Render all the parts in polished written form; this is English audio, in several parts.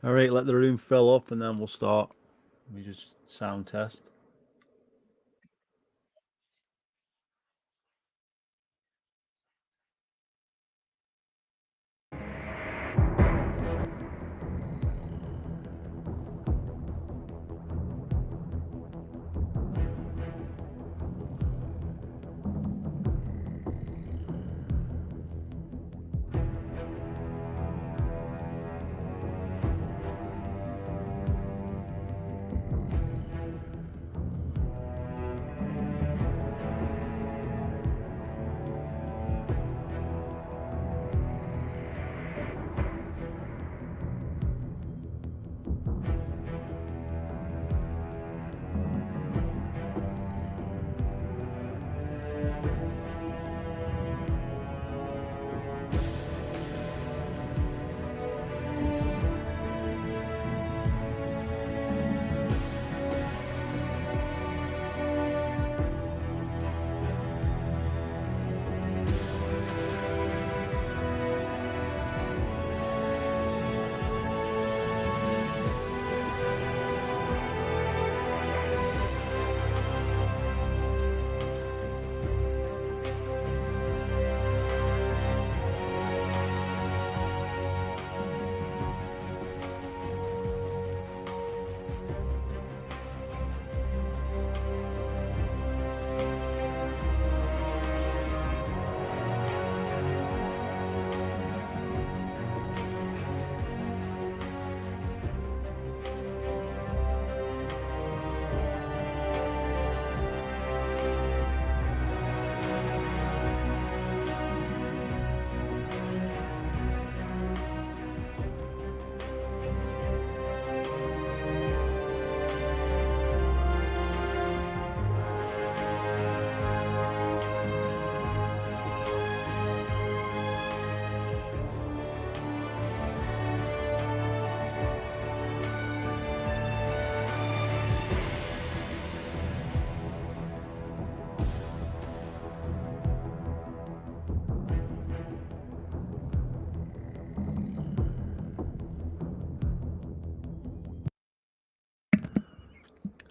All right, let the room fill up and then we'll start. We just sound test.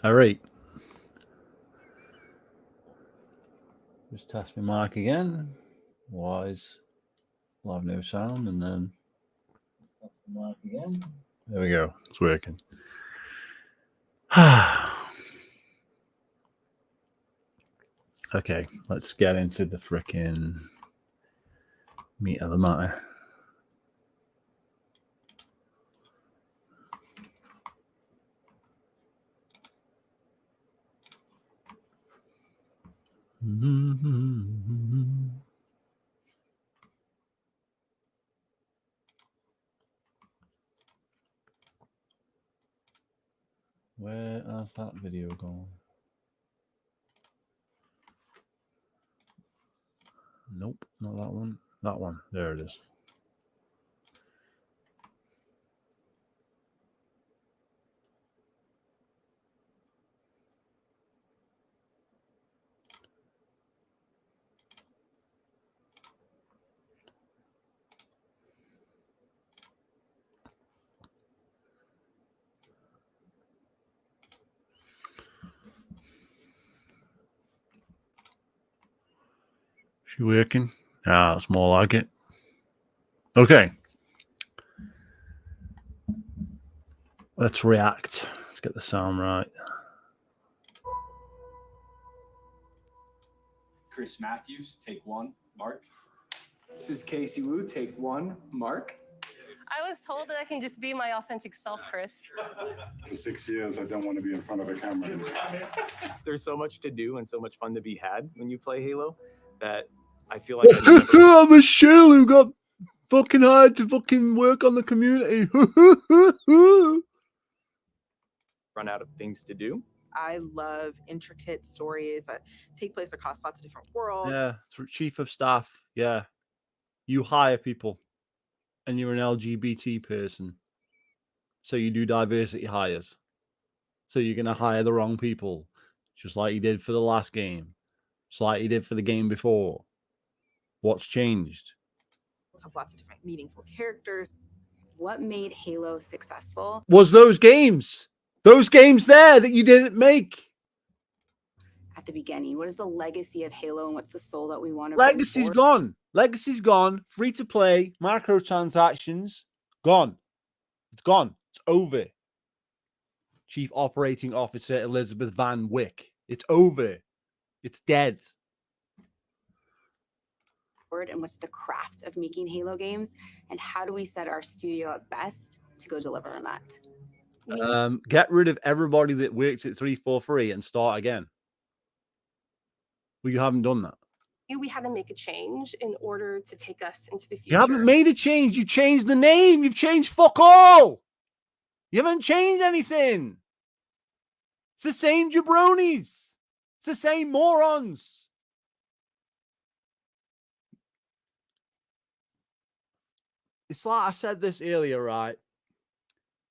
All right. Just test my mic again. Otherwise, we'll have no sound and then test the mic again. There we go. It's working. Okay, let's get into the frickin' meat of the matter. Where has that video gone? Nope, not that one. That one. There it is. She working? Ah, it's more like it. Okay. Let's react. Let's get the sound right. Chris Matthews, take one. Mark. This is Casey Wu, take one. Mark. I was told that I can just be my authentic self, Chris. For 6 years, I don't want to be in front of a camera. There's so much to do and so much fun to be had when you play Halo that I feel like I never I'm a shill who got fucking hired to fucking work on the community. run out of things to do. I love intricate stories that take place across lots of different worlds. Yeah, chief of staff. Yeah, you hire people, and you're an LGBT person, so you do diversity hires. So you're gonna hire the wrong people, just like you did for the last game, just like you did for the game before. What's changed? Have lots of different meaningful characters. what made Halo successful Was those games there that you didn't make. at the beginning? What is the legacy of Halo and what's the soul that we want to Legacy's gone. Legacy's gone. Free to play, microtransactions, gone. It's gone. It's over. Chief Operating Officer Elizabeth Van Wyck. It's over. It's dead. forward, and what's the craft of making Halo games, and how do we set our studio up best to go deliver on that? Get rid of everybody that works at 343 and start again. Well, you haven't done that. We had to make a change in order to take us into the future. You haven't made a change. You changed the name. You've changed fuck all. You haven't changed anything. It's the same jabronis. It's the same morons. It's like I said this earlier, right?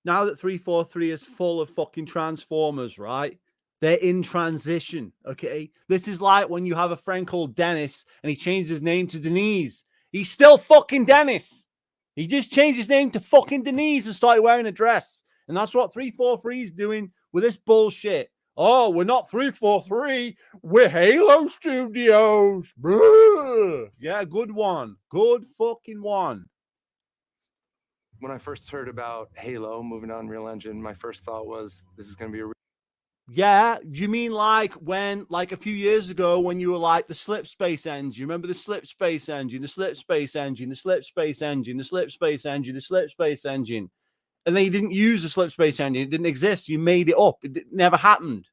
Now that 343 is full of fucking Transformers, right? They're in transition, okay? This is like when you have a friend called Dennis and he changed his name to Denise. He's still fucking Dennis. He just changed his name to fucking Denise and started wearing a dress. And that's what 343 is doing with this bullshit. Oh, we're not 343. We're Halo Studios. Blah. Yeah, good one. Good fucking one. When I first heard about Halo moving on Unreal Engine, my first thought was this is going to be a Yeah, you mean like when, like a few years ago, when you were like the slip space engine? Remember the slip space engine, the slip space engine, the slip space engine, the slip space engine, the slip space engine, and then you didn't use the slip space engine. It didn't exist. You made it up. It never happened.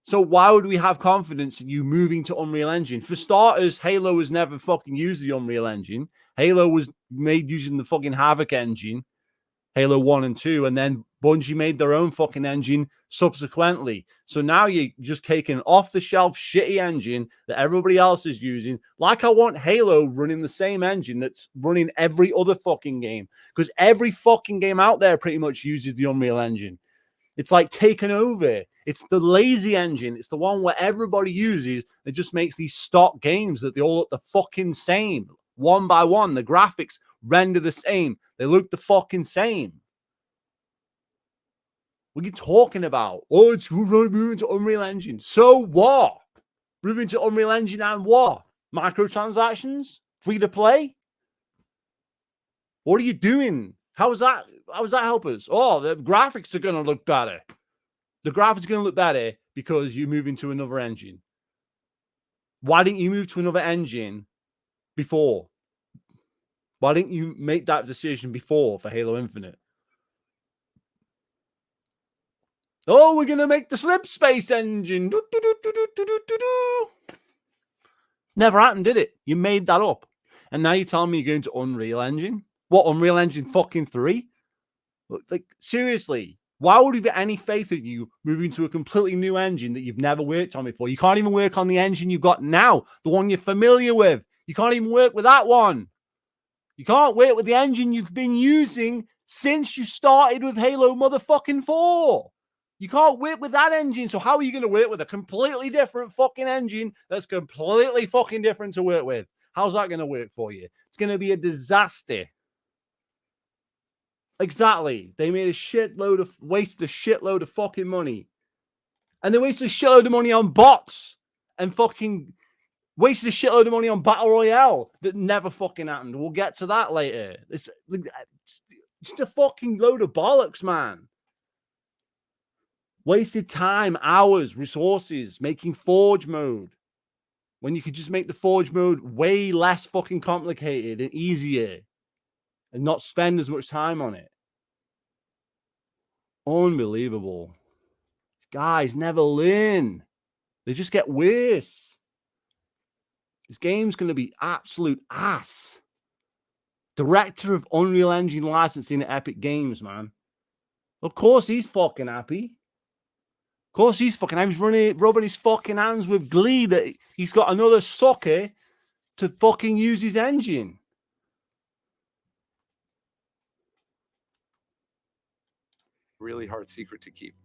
So why would we have confidence in you moving to Unreal Engine? For starters, Halo was never fucking used the Unreal Engine. Halo was made using the fucking Havoc engine, Halo 1 and 2, and then Bungie made their own fucking engine subsequently. So now you're just taking off-the-shelf shitty engine that everybody else is using. Like I want Halo running the same engine that's running every other fucking game. Because every fucking game out there pretty much uses the Unreal Engine. It's like taken over. It's the lazy engine. It's the one where everybody uses. It just makes these stock games that they all look the fucking same. One by one. The graphics render the same. They look the fucking same. What are you talking about? Oh, it's moving to Unreal Engine. So what? Moving to Unreal Engine and what? Microtransactions? Free to play? What are you doing? How does that help us? Oh, the graphics are going to look better. The graphics are going to look better because you move into another engine. Why didn't you move to another engine before? Why didn't you make that decision before for Halo Infinite? Oh, we're going to make the slip space engine. Never happened, did it? You made that up. And now you're telling me you're going to Unreal Engine? What, Unreal Engine fucking 3? Like, seriously, why would we get any faith in you moving to a completely new engine that you've never worked on before? You can't even work on the engine you've got now, the one you're familiar with. You can't even work with that one. You can't work with the engine you've been using since you started with Halo motherfucking 4. You can't work with that engine. So how are you going to work with a completely different fucking engine that's completely fucking different to work with? How's that going to work for you? It's going to be a disaster. Exactly. They made wasted a shitload of fucking money. And they wasted a shitload of money on bots and fucking wasted a shitload of money on Battle Royale that never fucking happened. We'll get to that later. It's just a fucking load of bollocks, man. Wasted time, hours, resources, making Forge mode. When you could just make the Forge mode way less fucking complicated and easier. And not spend as much time on it. Unbelievable. Guys never learn. They just get worse. This game's going to be absolute ass. Director of Unreal Engine licensing at Epic Games, man. Of course he's fucking happy. Of course he's fucking happy. He's rubbing his fucking hands with glee that he's got another sucker to fucking use his engine. really hard secret to keep.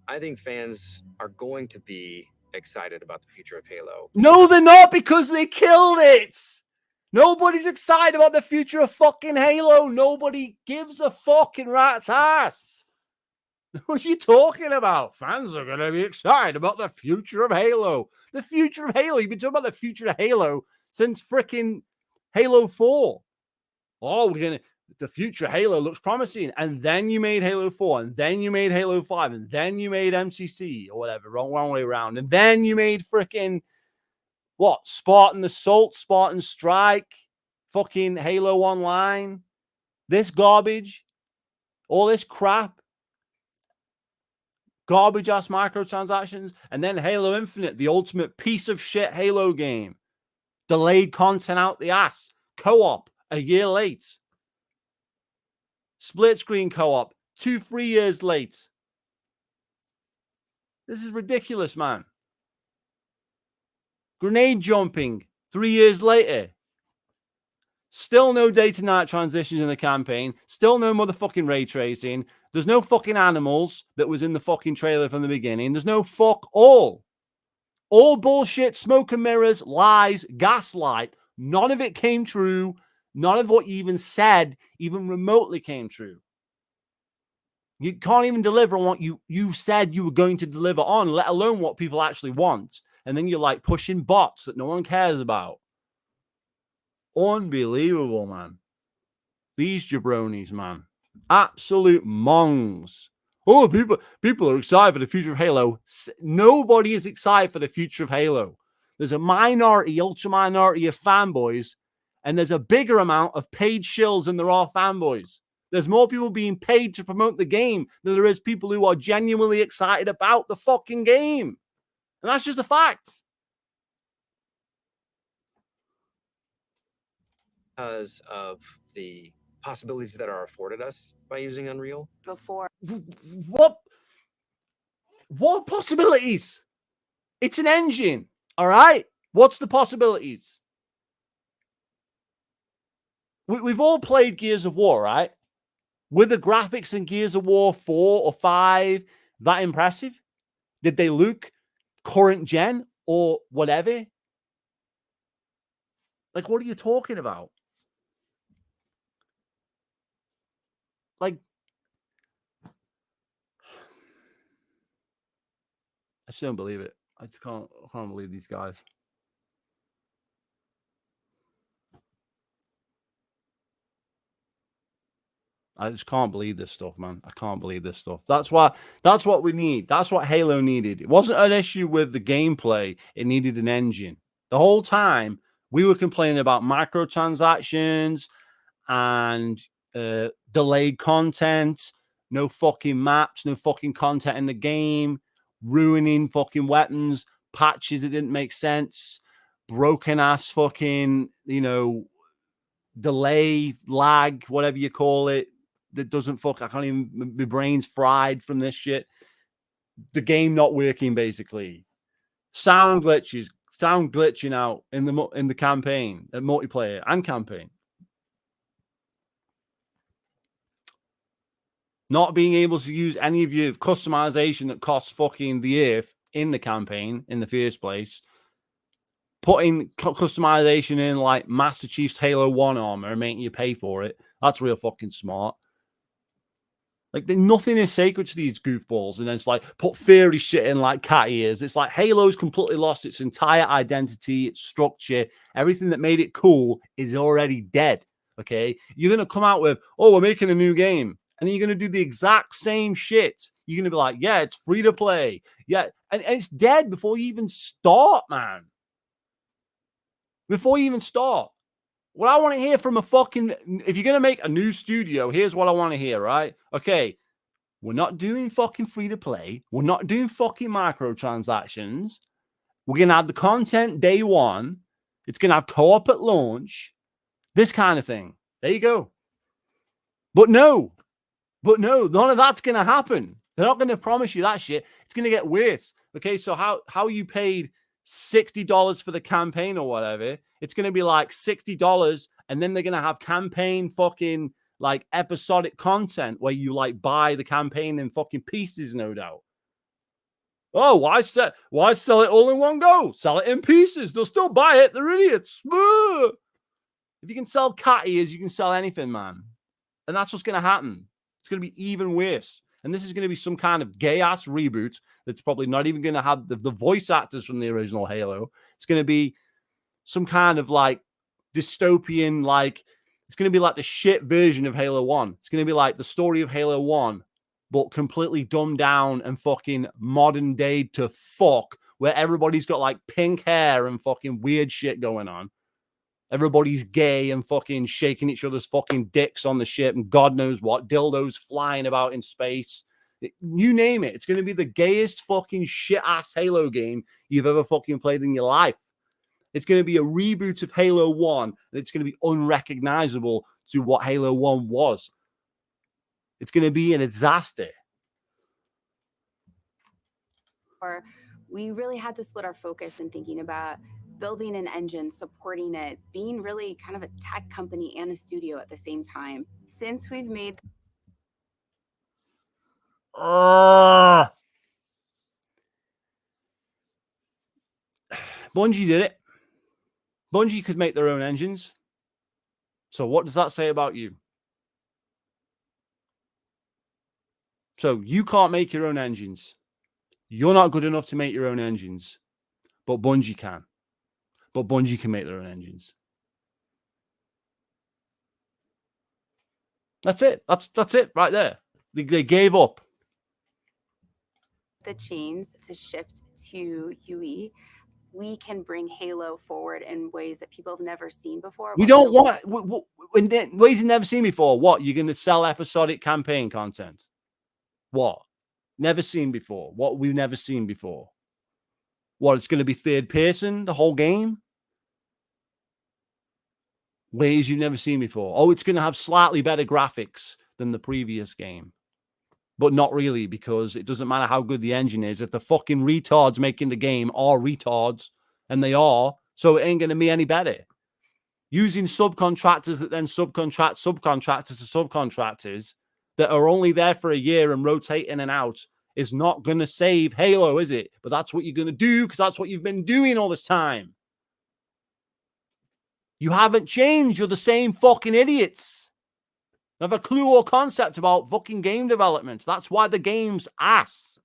I think fans are going to be excited about the future of Halo. No, they're not, because they killed it. Nobody's excited about the future of fucking Halo. Nobody gives a fucking rat's ass. What are you talking about? Fans are going to be excited about the future of Halo. The future of Halo. You've been talking about the future of Halo since freaking Halo 4. Oh, the future of Halo looks promising. And then you made Halo 4, and then you made Halo 5, and then you made MCC or whatever, wrong way around. And then you made freaking, what, Spartan Assault, Spartan Strike, fucking Halo Online, this garbage, all this crap, garbage-ass microtransactions, and then Halo Infinite, the ultimate piece of shit Halo game. Delayed content out the ass. Co-op, a year late. Split screen co-op, 2-3 years late. This is ridiculous, man. Grenade jumping, 3 years later. Still no day to night transitions in the campaign. Still no motherfucking ray tracing. There's no fucking animals that was in the fucking trailer from the beginning. There's no fuck all. All bullshit, smoke and mirrors, lies, gaslight. None of it came true. None of what you even said even remotely came true. You can't even deliver on what you said you were going to deliver on, let alone what people actually want. And then you're like pushing bots that no one cares about. Unbelievable, man. These jabronis, man. Absolute mongs. Oh, people are excited for the future of Halo. Nobody is excited for the future of Halo. There's a minority, ultra minority of fanboys, and there's a bigger amount of paid shills than there are fanboys. There's more people being paid to promote the game than there is people who are genuinely excited about the fucking game. And that's just a fact. Because of the possibilities that are afforded us by using Unreal. Before What possibilities? It's an engine, all right? What's the possibilities? We've all played Gears of War, right? Were the graphics in Gears of War 4 or 5 that impressive? Did they look current gen or whatever? Like, what are you talking about? Like, I just don't believe it. I just can't believe these guys. I just can't believe this stuff, man. I can't believe this stuff. That's what we need. That's what Halo needed. It wasn't an issue with the gameplay. It needed an engine. The whole time we were complaining about microtransactions and delayed content, no fucking maps, no fucking content in the game, ruining fucking weapons, patches that didn't make sense, broken ass fucking, delay, lag, whatever you call it, that doesn't fuck. I can't even, my brain's fried from this shit. The game not working, basically. Sound glitching out in the campaign, multiplayer and campaign. Not being able to use any of your customization that costs fucking the earth in the campaign in the first place. Putting customization in like Master Chief's Halo 1 armor and making you pay for it. That's real fucking smart. Like, nothing is sacred to these goofballs. And then it's like, put fairy shit in like cat ears. It's like Halo's completely lost its entire identity, its structure. Everything that made it cool is already dead. Okay? You're going to come out with, oh, we're making a new game. And then you're going to do the exact same shit. You're going to be like, yeah, it's free to play. Yeah. And it's dead before you even start, man. Before you even start. What I want to hear from if you're going to make a new studio, here's what I want to hear, right? Okay, we're not doing fucking free to play. We're not doing fucking microtransactions. We're going to have the content day one. It's going to have co-op at launch. This kind of thing. There you go. But no, none of that's going to happen. They're not going to promise you that shit. It's going to get worse. Okay, so how you paid $60 for the campaign or whatever, it's going to be like $60, and then they're going to have campaign fucking like episodic content where you like buy the campaign in fucking pieces, no doubt. Oh, why sell it all in one go? Sell it in pieces. They'll still buy it. They're idiots. If you can sell cat ears, you can sell anything, man. And that's what's going to happen. It's going to be even worse. And this is going to be some kind of gay-ass reboot that's probably not even going to have the voice actors from the original Halo. It's going to be some kind of like dystopian, like, it's going to be like the shit version of Halo 1. It's going to be like the story of Halo 1, but completely dumbed down and fucking modern day to fuck, where everybody's got like pink hair and fucking weird shit going on. Everybody's gay and fucking shaking each other's fucking dicks on the ship and God knows what, dildos flying about in space. You name it. It's going to be the gayest fucking shit-ass Halo game you've ever fucking played in your life. It's going to be a reboot of Halo 1, and it's going to be unrecognizable to what Halo 1 was. It's going to be a disaster. Or we really had to split our focus in thinking about building an engine, supporting it, being really kind of a tech company and a studio at the same time. Since we've made Bungie did it. Bungie could make their own engines. So what does that say about you? So you can't make your own engines. You're not good enough to make your own engines. But Bungie can. But Bungie can make their own engines. That's it. That's it right there. They gave up. the chains to shift to UE, we can bring Halo forward in ways that people have never seen before. We don't want in ways you've never seen before. What? You're going to sell episodic campaign content? What? Never seen before. What we've never seen before. What? It's going to be third person the whole game? Ways you've never seen before. Oh, it's going to have slightly better graphics than the previous game. But not really, because it doesn't matter how good the engine is. If the fucking retards making the game are retards, and they are, so it ain't going to be any better. Using subcontractors that then subcontract subcontractors to subcontractors that are only there for a year and rotate in and out is not going to save Halo, is it? But that's what you're going to do, because that's what you've been doing all this time. You haven't changed. You're the same fucking idiots. Have a clue or concept about fucking game development. That's why the game's ass.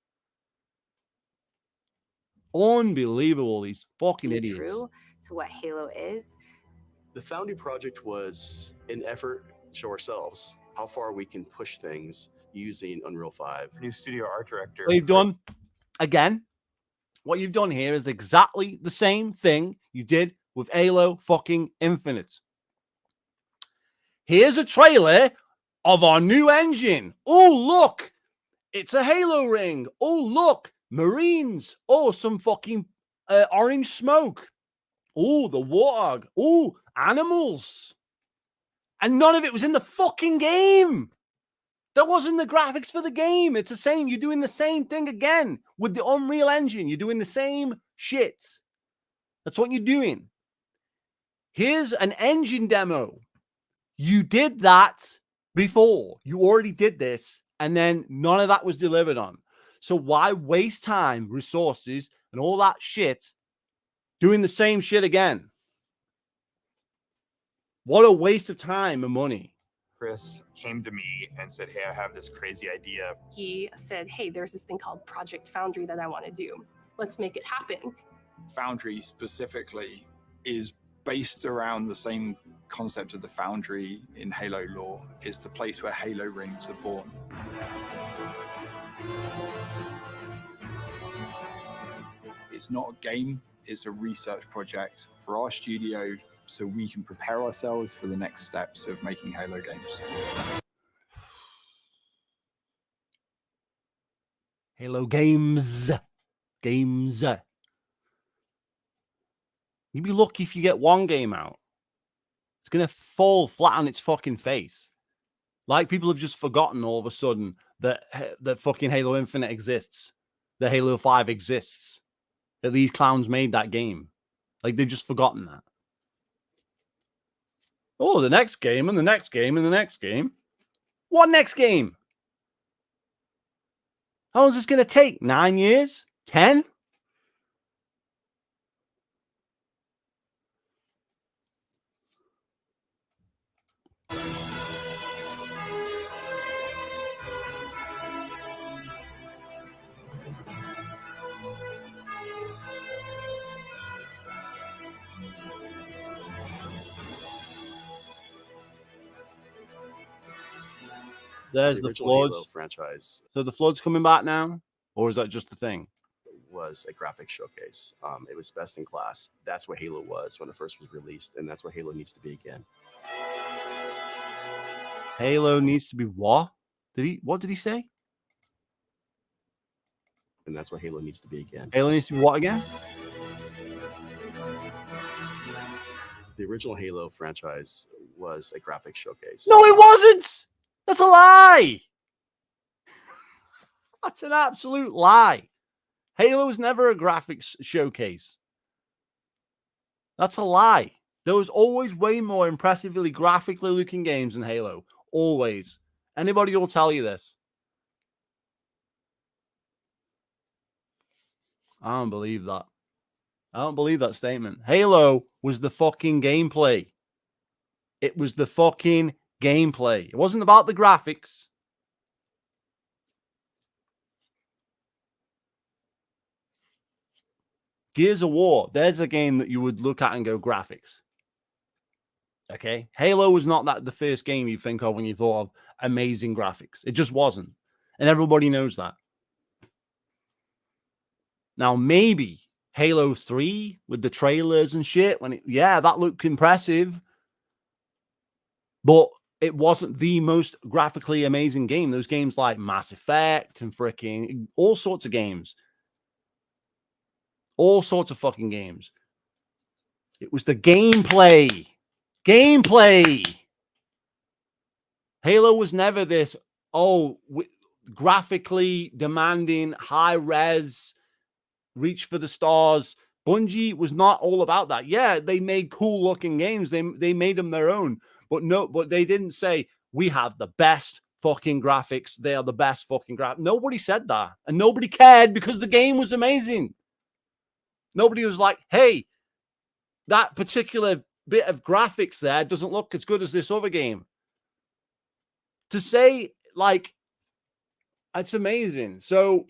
Unbelievable, these fucking idiots. True to what Halo is. The Foundry project was an effort to show ourselves how far we can push things using Unreal 5. New studio art director. What you've done, again, what you've done here is exactly the same thing you did with Halo fucking Infinite. Here's a trailer of our new engine. Oh, look. It's a Halo ring. Oh, look. Marines. Oh, some fucking orange smoke. Oh, the warthog. Oh, animals. And none of it was in the fucking game. That wasn't the graphics for the game. It's the same. You're doing the same thing again with the Unreal Engine. You're doing the same shit. That's what you're doing. Here's an engine demo. You did that before. You already did this, and then none of that was delivered on. So why waste time, resources, and all that shit doing the same shit again? What a waste of time and money. Chris came to me and said, hey, I have this crazy idea. He said, hey, there's this thing called Project Foundry that I want to do. Let's make it happen. Foundry specifically is based around the same concept of the Foundry in Halo lore. It's the place where Halo rings are born. It's not a game, it's a research project for our studio so we can prepare ourselves for the next steps of making Halo games. Halo games. Games. You'd be lucky if you get one game out. It's going to fall flat on its fucking face. Like people have just forgotten all of a sudden that fucking Halo Infinite exists. That Halo 5 exists. That these clowns made that game. Like they've just forgotten that. Oh, the next game and the next game and the next game. What next game? How long is this going to take? 9 years? 10? There's the original Halo floods. franchise So the flood's coming back now, or is that just a thing? was a graphic showcase. It was best in class. That's what Halo was when it first was released, and that's what Halo needs to be again. Halo needs to be what? What did he say? And that's what Halo needs to be again. Halo needs to be what again? The original Halo franchise was a graphic showcase. No, it wasn't. That's a lie. That's an absolute lie. Halo was never a graphics showcase. That's a lie. There was always way more impressively graphically looking games than Halo. Always. Anybody will tell you this. I don't believe that. I don't believe that statement. Halo was the fucking gameplay. It was the fucking gameplay. It wasn't about the graphics. Gears of War, there's a game that you would look at and go graphics. Okay? Halo was not the first game you think of when you thought of amazing graphics. It just wasn't. And everybody knows that. Now, maybe Halo 3 with the trailers and shit, that looked impressive. But it wasn't the most graphically amazing game. Those games like Mass Effect and freaking all sorts of games. All sorts of fucking games. It was the gameplay. Gameplay. Halo was never this, graphically demanding, high res, reach for the stars. Bungie was not all about that. Yeah, they made cool looking games. They made them their own. But they didn't say, we have the best fucking graphics. They are the best fucking graphics. Nobody said that. And nobody cared because the game was amazing. Nobody was like, hey, that particular bit of graphics there doesn't look as good as this other game. To say, like, it's amazing. So,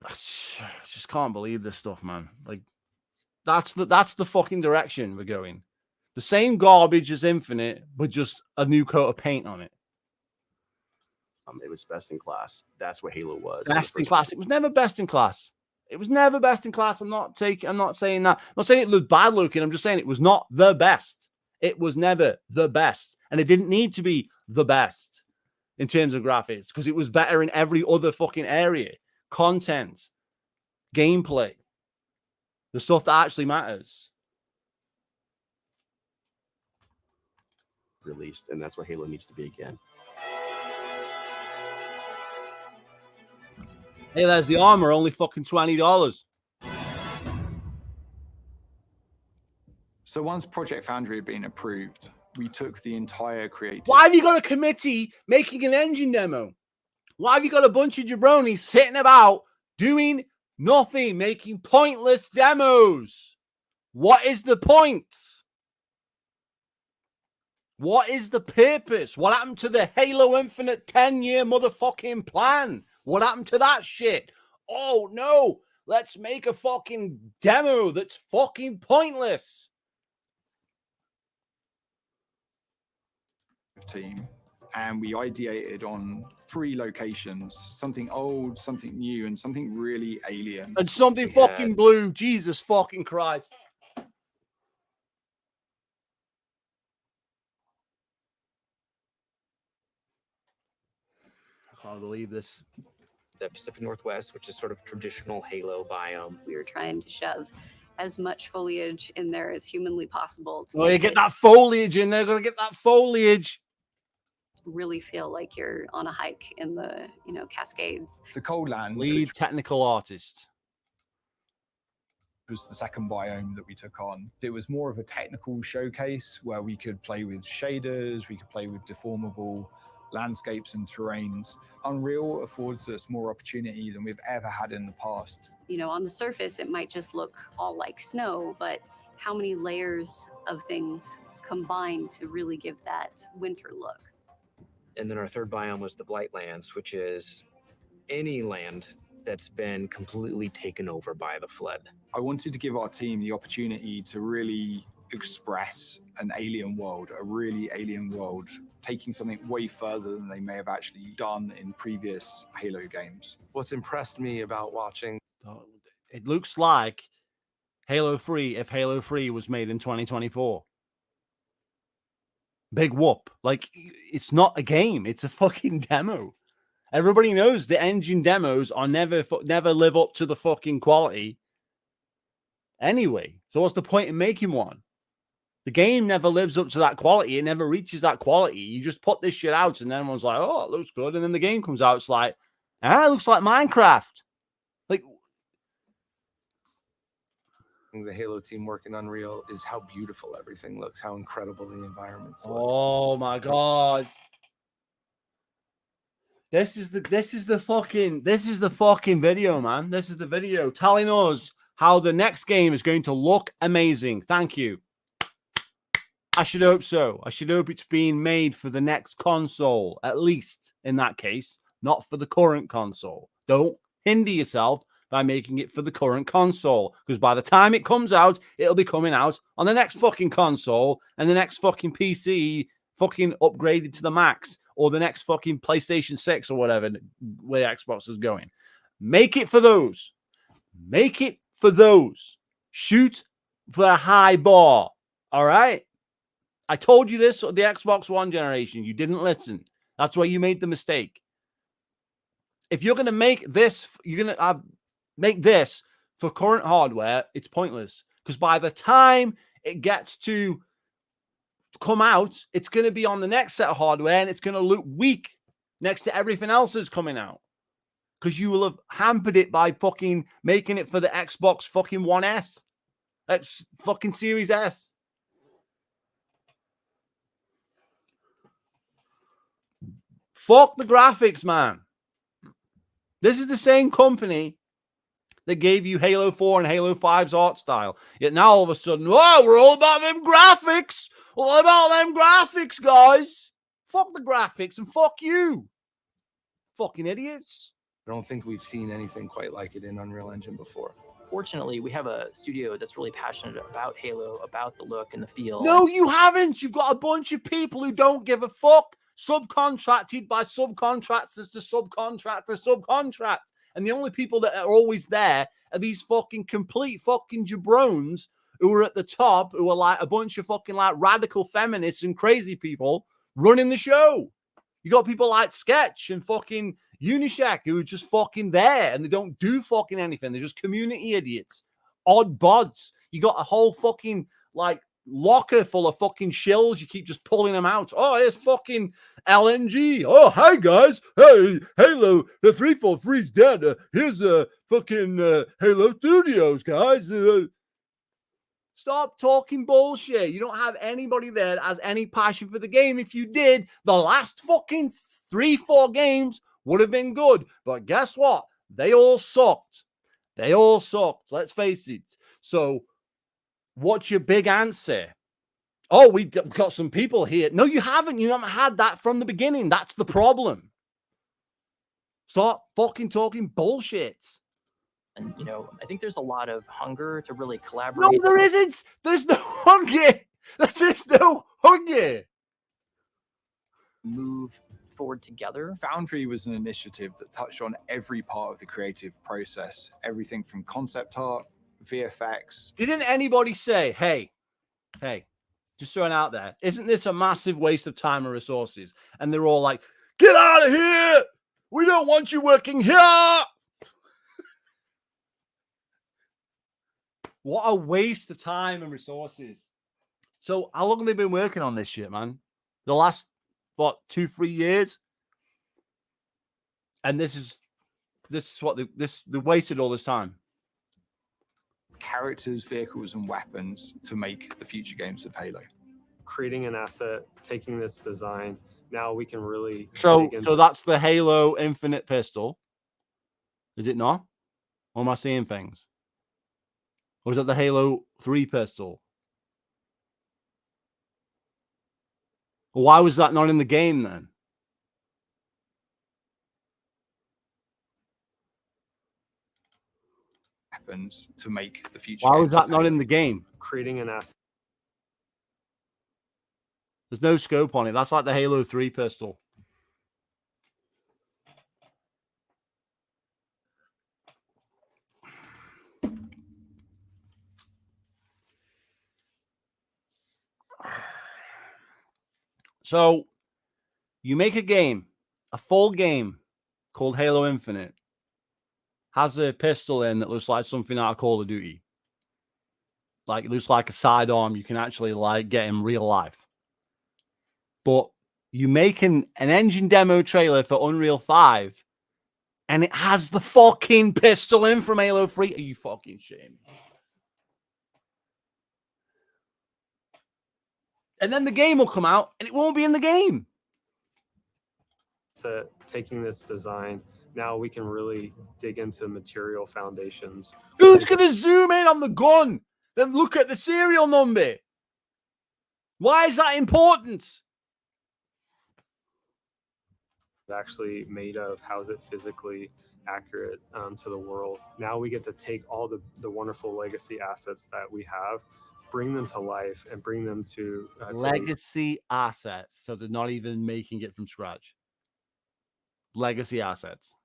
I just can't believe this stuff, man. Like, that's the fucking direction we're going. The same garbage as Infinite, but just a new coat of paint on it. It was best in class. That's what Halo was. Best in class. It was never best in class. It was never best in class. I'm not saying that. I'm not saying it looked bad looking. I'm just saying it was not the best. It was never the best. And it didn't need to be the best in terms of graphics because it was better in every other fucking area. Content, gameplay, the stuff that actually matters. Released, and that's what Halo needs to be again. Hey, there's the armor, only fucking $20. So once Project Foundry had been approved, we took the entire creative. Why have you got a committee making an engine demo? Why have you got a bunch of jabronis sitting about doing nothing, making pointless demos? What is the point? What is the purpose? What happened to the Halo Infinite 10-year motherfucking plan? What happened to that shit? Oh, no. Let's make a fucking demo that's fucking pointless. Team, and we ideated on 3 locations, something old, something new, and something really alien. And something fucking blue. Jesus fucking Christ. I can't believe this. The Pacific Northwest, which is sort of traditional Halo biome. We were trying to shove as much foliage in there as humanly possible to Oh, you get that foliage in there. Gotta get that foliage. really feel like you're on a hike in the, Cascades. The Cold Lands, Lead technical artist. was the second biome that we took on. It was more of a technical showcase where we could play with shaders, we could play with deformable landscapes and terrains. Unreal affords us more opportunity than we've ever had in the past. On the surface, it might just look all like snow, but how many layers of things combine to really give that winter look? And then our third biome was the Blightlands, which is any land that's been completely taken over by the flood. I wanted to give our team the opportunity to really express an alien world, a really alien world, taking something way further than they may have actually done in previous Halo games. What's impressed me about watching It looks like Halo 3 if Halo 3 was made in 2024. Big whoop. Like, it's not a game. It's a fucking demo. Everybody knows the engine demos are never live up to the fucking quality anyway. So what's the point in making one? The game never lives up to that quality. It never reaches that quality. You just put this shit out and then everyone's like, oh, it looks good. And then the game comes out. It's like, it looks like Minecraft. Like, the Halo team working Unreal is how beautiful everything looks, how incredible the environments look. oh my God. This is the fucking video, man. This is the video telling us how the next game is going to look amazing. Thank you. I should hope so. I should hope it's being made for the next console, at least in that case, not for the current console. Don't hinder yourself by making it for the current console, because by the time it comes out, it'll be coming out on the next fucking console and the next fucking PC fucking upgraded to the max, or the next fucking PlayStation 6 or whatever where Xbox is going. Make it for those. Make it for those. Shoot for a high bar. All right? I told you this on the Xbox One generation. You didn't listen. That's why you made the mistake. If you're going to make this, you're going to make this for current hardware, it's pointless. Because by the time it gets to come out, it's going to be on the next set of hardware and it's going to look weak next to everything else that's coming out. Because you will have hampered it by fucking making it for the Xbox fucking One S. That's fucking Series S. Fuck the graphics, man. This is the same company that gave you Halo 4 and Halo 5's art style. Yet now all of a sudden, oh, we're all about them graphics. All about them graphics, guys. Fuck the graphics and fuck you. Fucking idiots. I don't think we've seen anything quite like it in Unreal Engine before. Fortunately, we have a studio that's really passionate about Halo, about the look and the feel. No, you haven't. You've got a bunch of people who don't give a fuck, subcontracted by subcontractors to subcontract. And the only people that are always there are these fucking complete fucking jabrones who are at the top, who are like a bunch of fucking like radical feminists and crazy people running the show. You got people like Sketch and fucking Unishack who are just fucking there and they don't do fucking anything. They're just community idiots, odd bods. You got a whole fucking like locker full of fucking shills. You keep just pulling them out. Oh, here's fucking LNG. Oh, hi guys. Hey, Halo, the 343's dead. Here's fucking Halo Studios, guys. Stop talking bullshit. You don't have anybody there that has any passion for the game. If you did, the last fucking 3-4 games would have been good. But guess what? They all sucked. They all sucked. Let's face it. So what's your big answer? Oh, we've got some people here. No, you haven't. You haven't had that from the beginning. That's the problem. Stop fucking talking bullshit. And, you know, I think there's a lot of hunger to really collaborate. No, there isn't. There's no hunger. There's no hunger. Move forward together. Foundry was an initiative that touched on every part of the creative process, everything from concept art, VFX. Didn't anybody say, hey, just throwing out there, isn't this a massive waste of time and resources? And they're all like, get out of here. We don't want you working here. What a waste of time and resources. So how long have they been working on this shit, man? The last, what, 2-3 years? And this is what they wasted all this time. Characters, vehicles, and weapons to make the future games of Halo. Creating an asset, taking this design, now we can really... So that's the Halo Infinite pistol. Is it not? Or am I seeing things? Or is that the Halo 3 pistol? Why was that not in the game then? Weapons to make the future. Why was that not in the game? Creating an asset. There's no scope on it. That's like the Halo 3 pistol. So you make a game, a full game called Halo Infinite. Has a pistol in that looks like something out of Call of Duty. Like, it looks like a sidearm you can actually, like, get in real life. But you make an engine demo trailer for Unreal 5, and it has the fucking pistol in from Halo 3. Are you fucking shitting me? And then the game will come out, and it won't be in the game. So taking this design, now we can really dig into material foundations. Who's going to zoom in on the gun? Then look at the serial number. Why is that important? Actually made of, how is it physically accurate to the world? Now we get to take all the wonderful legacy assets that we have, bring them to life, and bring them to Legacy assets. So they're not even making it from scratch. Legacy assets.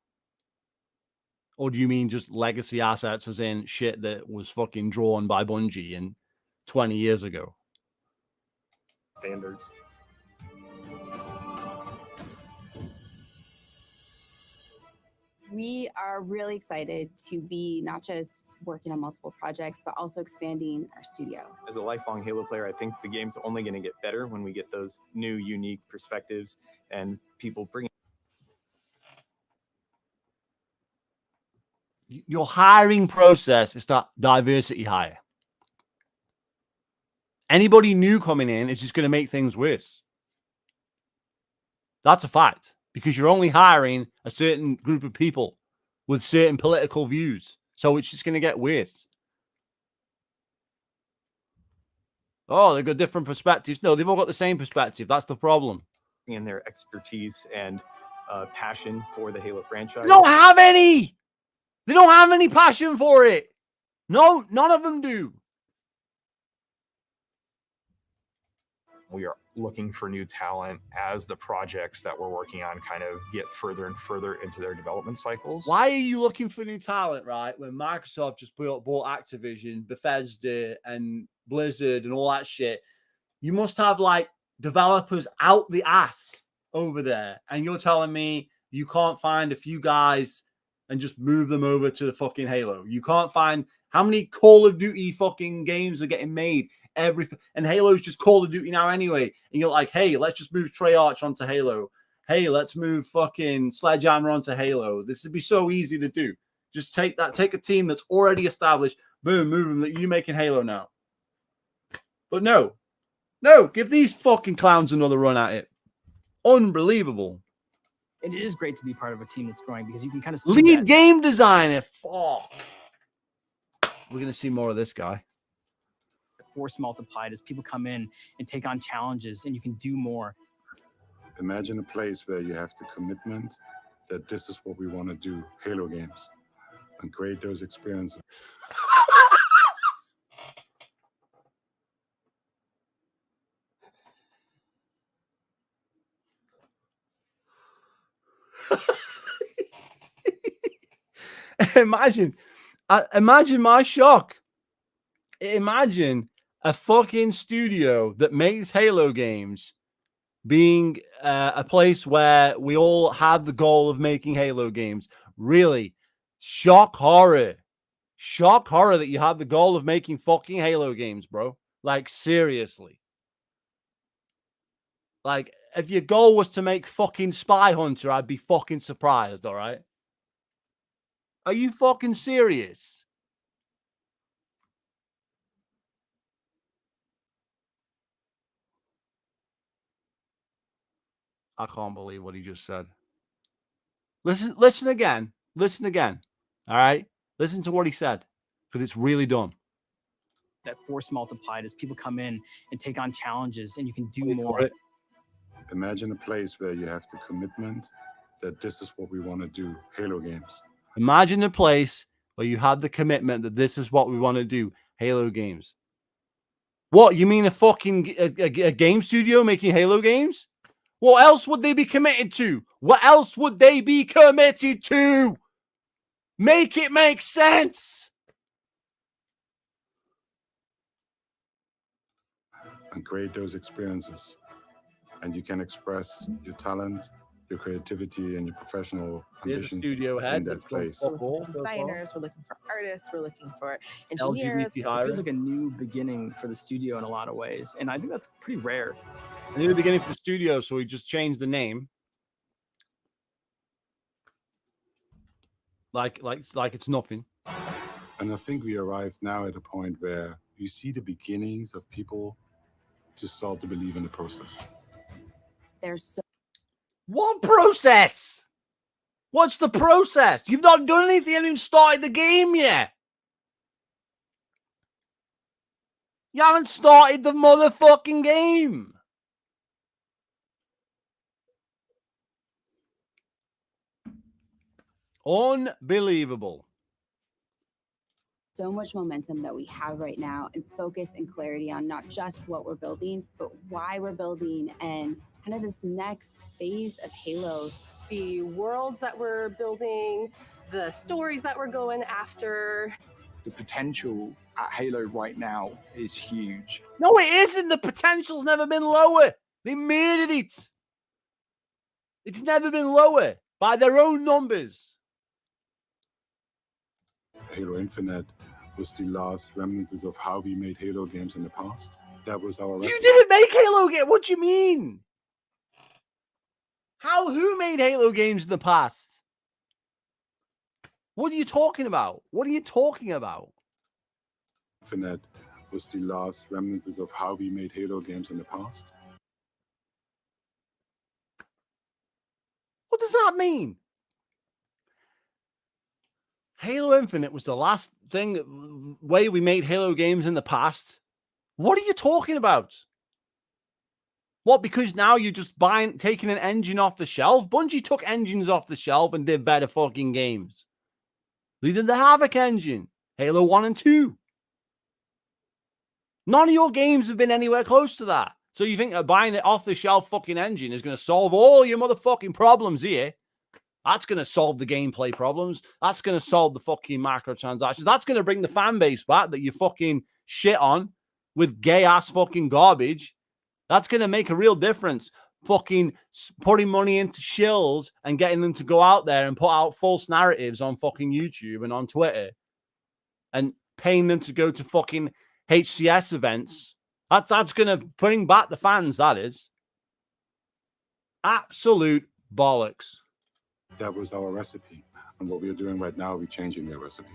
Or do you mean just legacy assets as in shit that was fucking drawn by Bungie in 20 years ago? standards. We are really excited to be not just working on multiple projects, but also expanding our studio. As a lifelong Halo player, I think the game's only going to get better when we get those new, unique perspectives and people bringing. Your hiring process is that diversity hire. Anybody new coming in is just going to make things worse. That's a fact, because you're only hiring a certain group of people with certain political views. So it's just going to get worse. Oh, they've got different perspectives. No, they've all got the same perspective. That's the problem. In their expertise and passion for the Halo franchise. They don't have any. They don't have any passion for it. No, none of them do. We are looking for new talent as the projects that we're working on kind of get further and further into their development cycles. Why are you looking for new talent, right? When Microsoft just bought Activision, Bethesda, and Blizzard and all that shit, you must have like developers out the ass over there. And you're telling me you can't find a few guys and just move them over to the fucking Halo. You can't find how many Call of Duty fucking games are getting made. And Halo's just Call of Duty now anyway. And you're like, hey, let's just move Treyarch onto Halo. Hey, let's move fucking Sledgehammer onto Halo. This would be so easy to do. Just take a team that's already established, boom, move them. You making Halo now. But no, give these fucking clowns another run at it. Unbelievable. And it is great to be part of a team that's growing because you can kind of see lead that. Game designer. Fuck. We're gonna see more of this guy. Force multiplied as people come in and take on challenges, and you can do more. Imagine a place where you have the commitment that this is what we want to do, Halo games, and create those experiences. Imagine my shock. Imagine a fucking studio that makes Halo games being a place where we all have the goal of making Halo games. Really, shock horror that you have the goal of making fucking Halo games, bro. Like, seriously. Like, if your goal was to make fucking Spy Hunter, I'd be fucking surprised, all right? Are you fucking serious? I can't believe what he just said. Listen again. Listen again. All right? Listen to what he said, because it's really dumb. That force multiplied as people come in and take on challenges, and you can do more. Imagine a place where you have the commitment that this is what we want to do, Halo games. Imagine a place where you have the commitment that this is what we want to do, Halo games. What, you mean a game studio making Halo games? What else would they be committed to? What else would they be committed to? Make it make sense. And create those experiences. And you can express your talent, your creativity, and your professional Here's a ambitions studio head in that place. We're looking for designers, we're looking for artists, we're looking for engineers. It feels like a new beginning for the studio in a lot of ways, and I think that's pretty rare. A new beginning for the studio, so we just changed the name. Like it's nothing. And I think we arrived now at a point where you see the beginnings of people to start to believe in the process. There's so What process? What's the process? You've not done anything. You haven't even started the game yet. You haven't started the motherfucking game. Unbelievable. so much momentum that we have right now, and focus and clarity on not just what we're building, but why we're building, and kind of this next phase of Halo. The worlds that we're building, the stories that we're going after. The potential at Halo right now is huge. No, it isn't. The potential's never been lower. They made it. It's never been lower by their own numbers. Halo Infinite was the last remnants of how we made Halo games in the past. That was our recipe. You didn't make Halo games. What do you mean? Who made Halo games in the past? What are you talking about? What are you talking about? Infinite was the last remnants of how we made Halo games in the past. What does that mean? Halo Infinite was the last way we made Halo games in the past. What are you talking about? What, because now you're just taking an engine off the shelf? Bungie took engines off the shelf and did better fucking games. They did the Havoc engine, Halo 1 and 2. None of your games have been anywhere close to that. So you think buying it off the shelf fucking engine is going to solve all your motherfucking problems here? That's going to solve the gameplay problems. That's going to solve the fucking microtransactions. That's going to bring the fan base back that you fucking shit on with gay ass fucking garbage. That's going to make a real difference. Fucking putting money into shills and getting them to go out there and put out false narratives on fucking YouTube and on Twitter and paying them to go to fucking HCS events. That's going to bring back the fans, that is. Absolute bollocks. That was our recipe. And what we're doing right now, we're changing that recipe.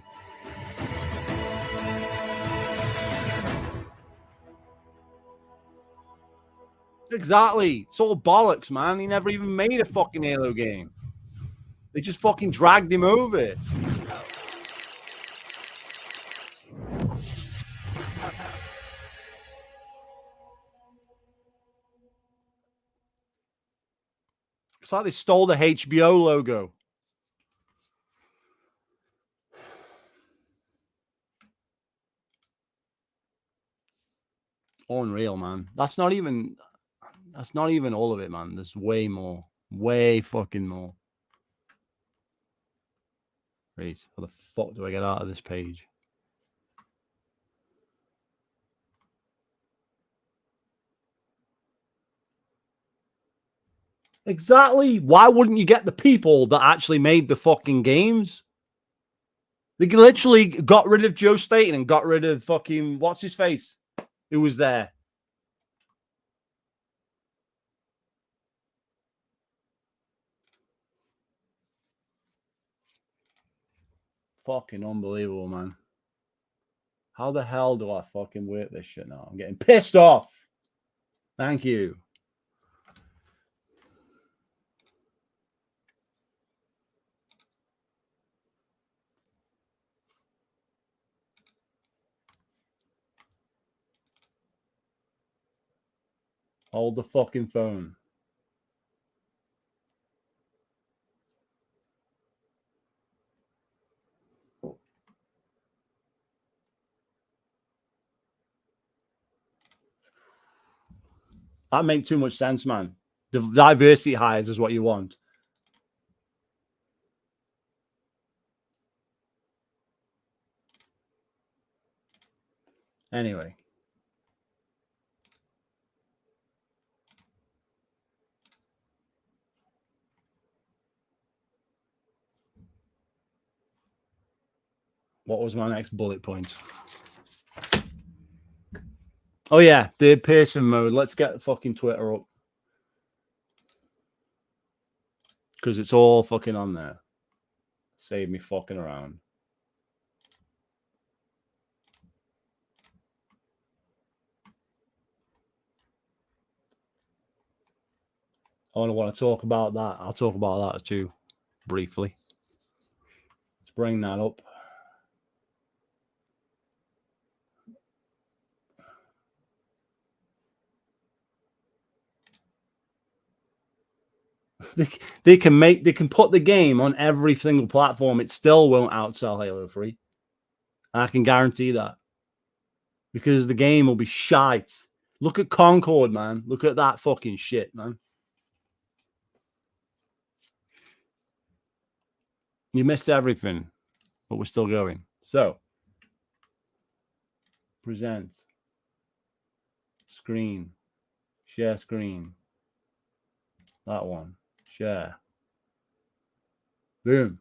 Exactly. It's all bollocks, man. He never even made a fucking Halo game. They just fucking dragged him over. It's like they stole the HBO logo. Unreal, man. That's not even all of it, man. There's way more. Way fucking more. Wait, how the fuck do I get out of this page? Exactly. Why wouldn't you get the people that actually made the fucking games? They literally got rid of Joe Staten and got rid of fucking what's his face, who was there. Fucking unbelievable, man. How the hell do I fucking work this shit now? I'm getting pissed off. Thank you. Hold the fucking phone. That makes too much sense, man. The diversity hires is what you want. Anyway. What was my next bullet point? Oh, yeah. Third person mode. Let's get fucking Twitter up. Because it's all fucking on there. Save me fucking around. I want to talk about that. I'll talk about that too, briefly. Let's bring that up. They can put the game on every single platform. It still won't outsell Halo 3. And I can guarantee that. Because the game will be shite. Look at Concord, man. Look at that fucking shit, man. You missed everything, but we're still going. So, present, screen, share screen. That one, share. Boom.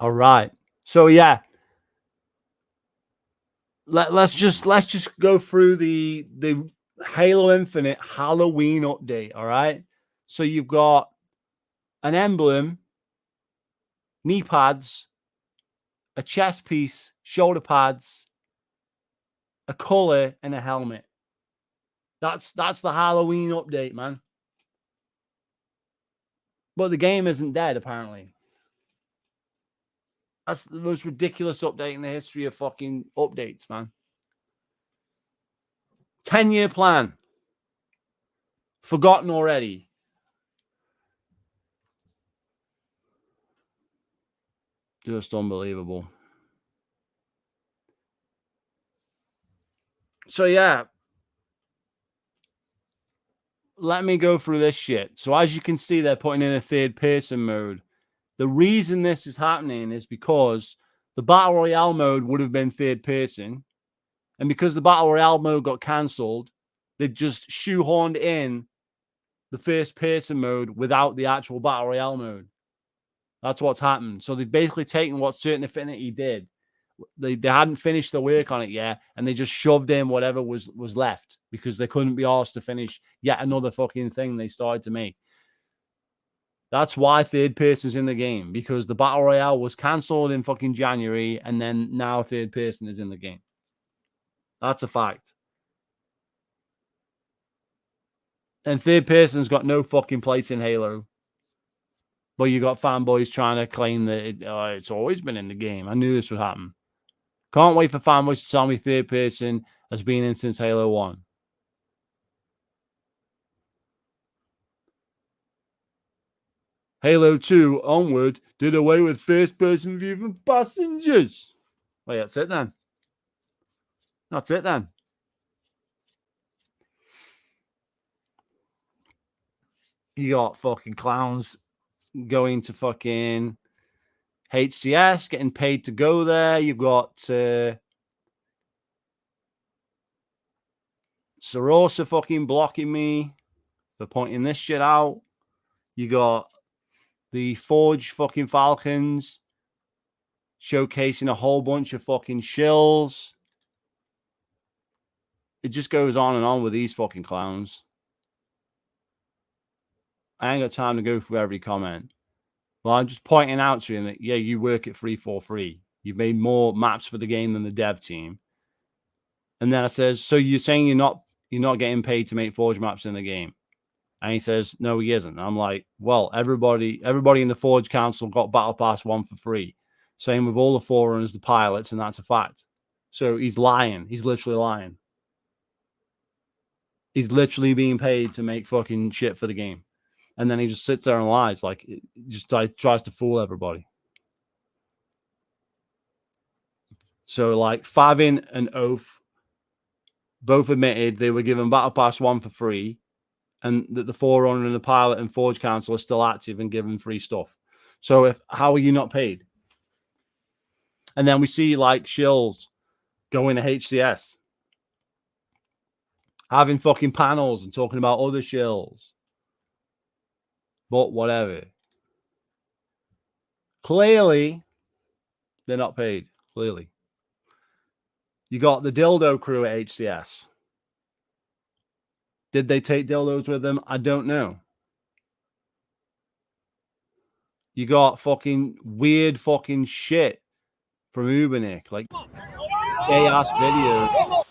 All right. So yeah, let's just go through the Halo Infinite Halloween update. All right. So you've got an emblem, knee pads, a chest piece, shoulder pads, a collar, and a helmet. That's the Halloween update, man. But the game isn't dead, apparently. That's the most ridiculous update in the history of fucking updates, man. 10-year plan. Forgotten already. Just unbelievable. So, yeah. Let me go through this shit. So, as you can see, they're putting in a third-person mode. The reason this is happening is because the Battle Royale mode would have been third person. And because the Battle Royale mode got cancelled, they just shoehorned in the first person mode without the actual Battle Royale mode. That's what's happened. So they've basically taken what Certain Affinity did. They hadn't finished the work on it yet, and they just shoved in whatever was left because they couldn't be asked to finish yet another fucking thing they started to make. That's why third person's in the game, because the Battle Royale was cancelled in fucking January, and then now third person is in the game. That's a fact. And third person's got no fucking place in Halo. But you got fanboys trying to claim that it's always been in the game. I knew this would happen. Can't wait for fanboys to tell me third person has been in since Halo 1. Halo 2 onward did away with first-person view from passengers. Well, that's it then. That's it then. You got fucking clowns going to fucking HCS, getting paid to go there. You've got Sorosa fucking blocking me for pointing this shit out. You got the Forge fucking Falcons showcasing a whole bunch of fucking shills. It just goes on and on with these fucking clowns. I ain't got time to go through every comment. Well, I'm just pointing out to him that, yeah, you work at 343. You've made more maps for the game than the dev team. And then I says, so you're saying you're not getting paid to make Forge maps in the game? And he says, no, he isn't. I'm like, well, everybody in the Forge Council got Battle Pass 1 for free. Same with all the Forerunners, the pilots, and that's a fact. So he's lying. He's literally lying. He's literally being paid to make fucking shit for the game. And then he just sits there and lies. Like, it just tries to fool everybody. So, like, having an oath both admitted they were given Battle Pass 1 for free, and that the Forerunner and the Pilot and Forge Council are still active and given free stuff. So how are you not paid? And then we see like shills going to HCS, having fucking panels and talking about other shills. But whatever. Clearly, they're not paid. Clearly. You got the dildo crew at HCS. Did they take dildos with them? I don't know. You got fucking weird fucking shit from Ubernick. Like gay ass videos.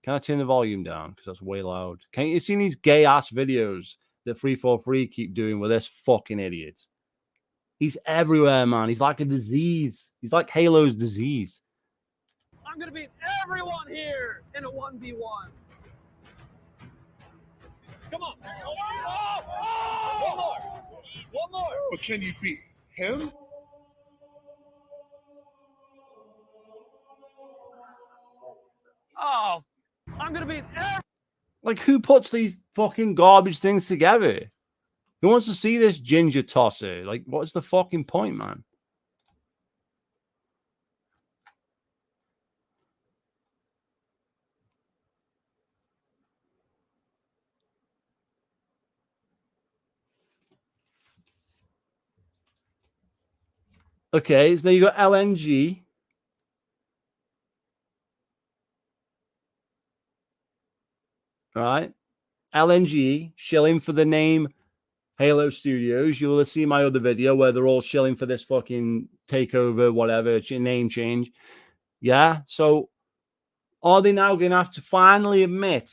Can I turn the volume down? Because that's way loud. Can't you see these gay ass videos that 343 keep doing with this fucking idiot? He's everywhere, man. He's like a disease. He's like Halo's disease. I'm gonna beat everyone here in a 1v1. Come on. One more. One more. But can you beat him? Oh, I'm gonna beat everyone. Like, who puts these fucking garbage things together? Who wants to see this ginger tosser? Like, what's the fucking point, man? Okay, so now you got LNG. Right? LNG shilling for the name Halo Studios. You will see my other video where they're all shilling for this fucking takeover, whatever, name change. Yeah. So are they now going to have to finally admit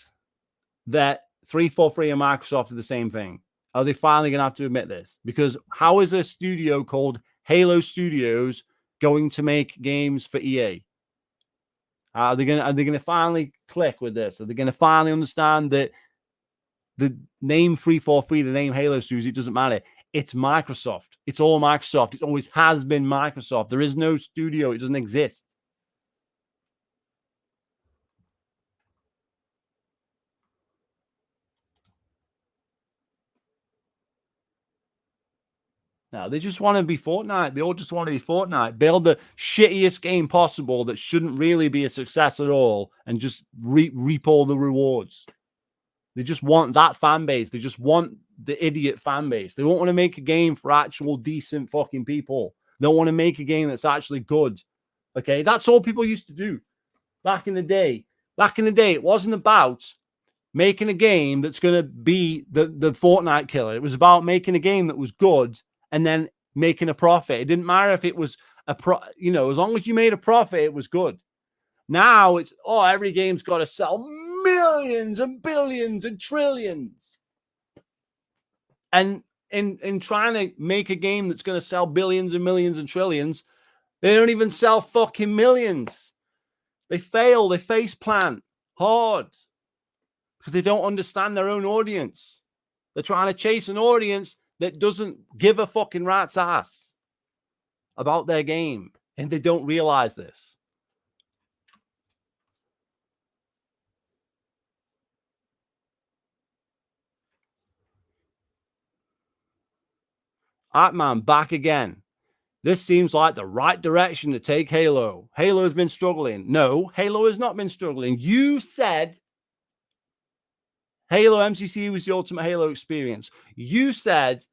that 343 and Microsoft are the same thing? Are they finally going to have to admit this? Because how is a studio called Halo Studios going to make games for EA? Are they going to finally click with this? Are they going to finally understand that the name 343, the name Halo Studios, it doesn't matter. It's Microsoft. It's all Microsoft. It always has been Microsoft. There is no studio. It doesn't exist. Now, they just want to be Fortnite. They all just want to be Fortnite. Build the shittiest game possible that shouldn't really be a success at all and just reap all the rewards. They just want that fan base. They just want the idiot fan base. They won't want to make a game for actual decent fucking people. They don't want to make a game that's actually good. Okay, that's all people used to do back in the day. Back in the day, it wasn't about making a game that's going to be the Fortnite killer. It was about making a game that was good and then making a profit. It didn't matter if it was as long as you made a profit, it was good. Now it's, every game's got to sell millions and billions and trillions. And in trying to make a game that's going to sell billions and millions and trillions, they don't even sell fucking millions. They fail. They face plant hard because they don't understand their own audience. They're trying to chase an audience that doesn't give a fucking rat's ass about their game. And they don't realize this. Atman back again. This seems like the right direction to take Halo. Halo has been struggling. No, Halo has not been struggling. You said Halo MCC was the ultimate Halo experience. You said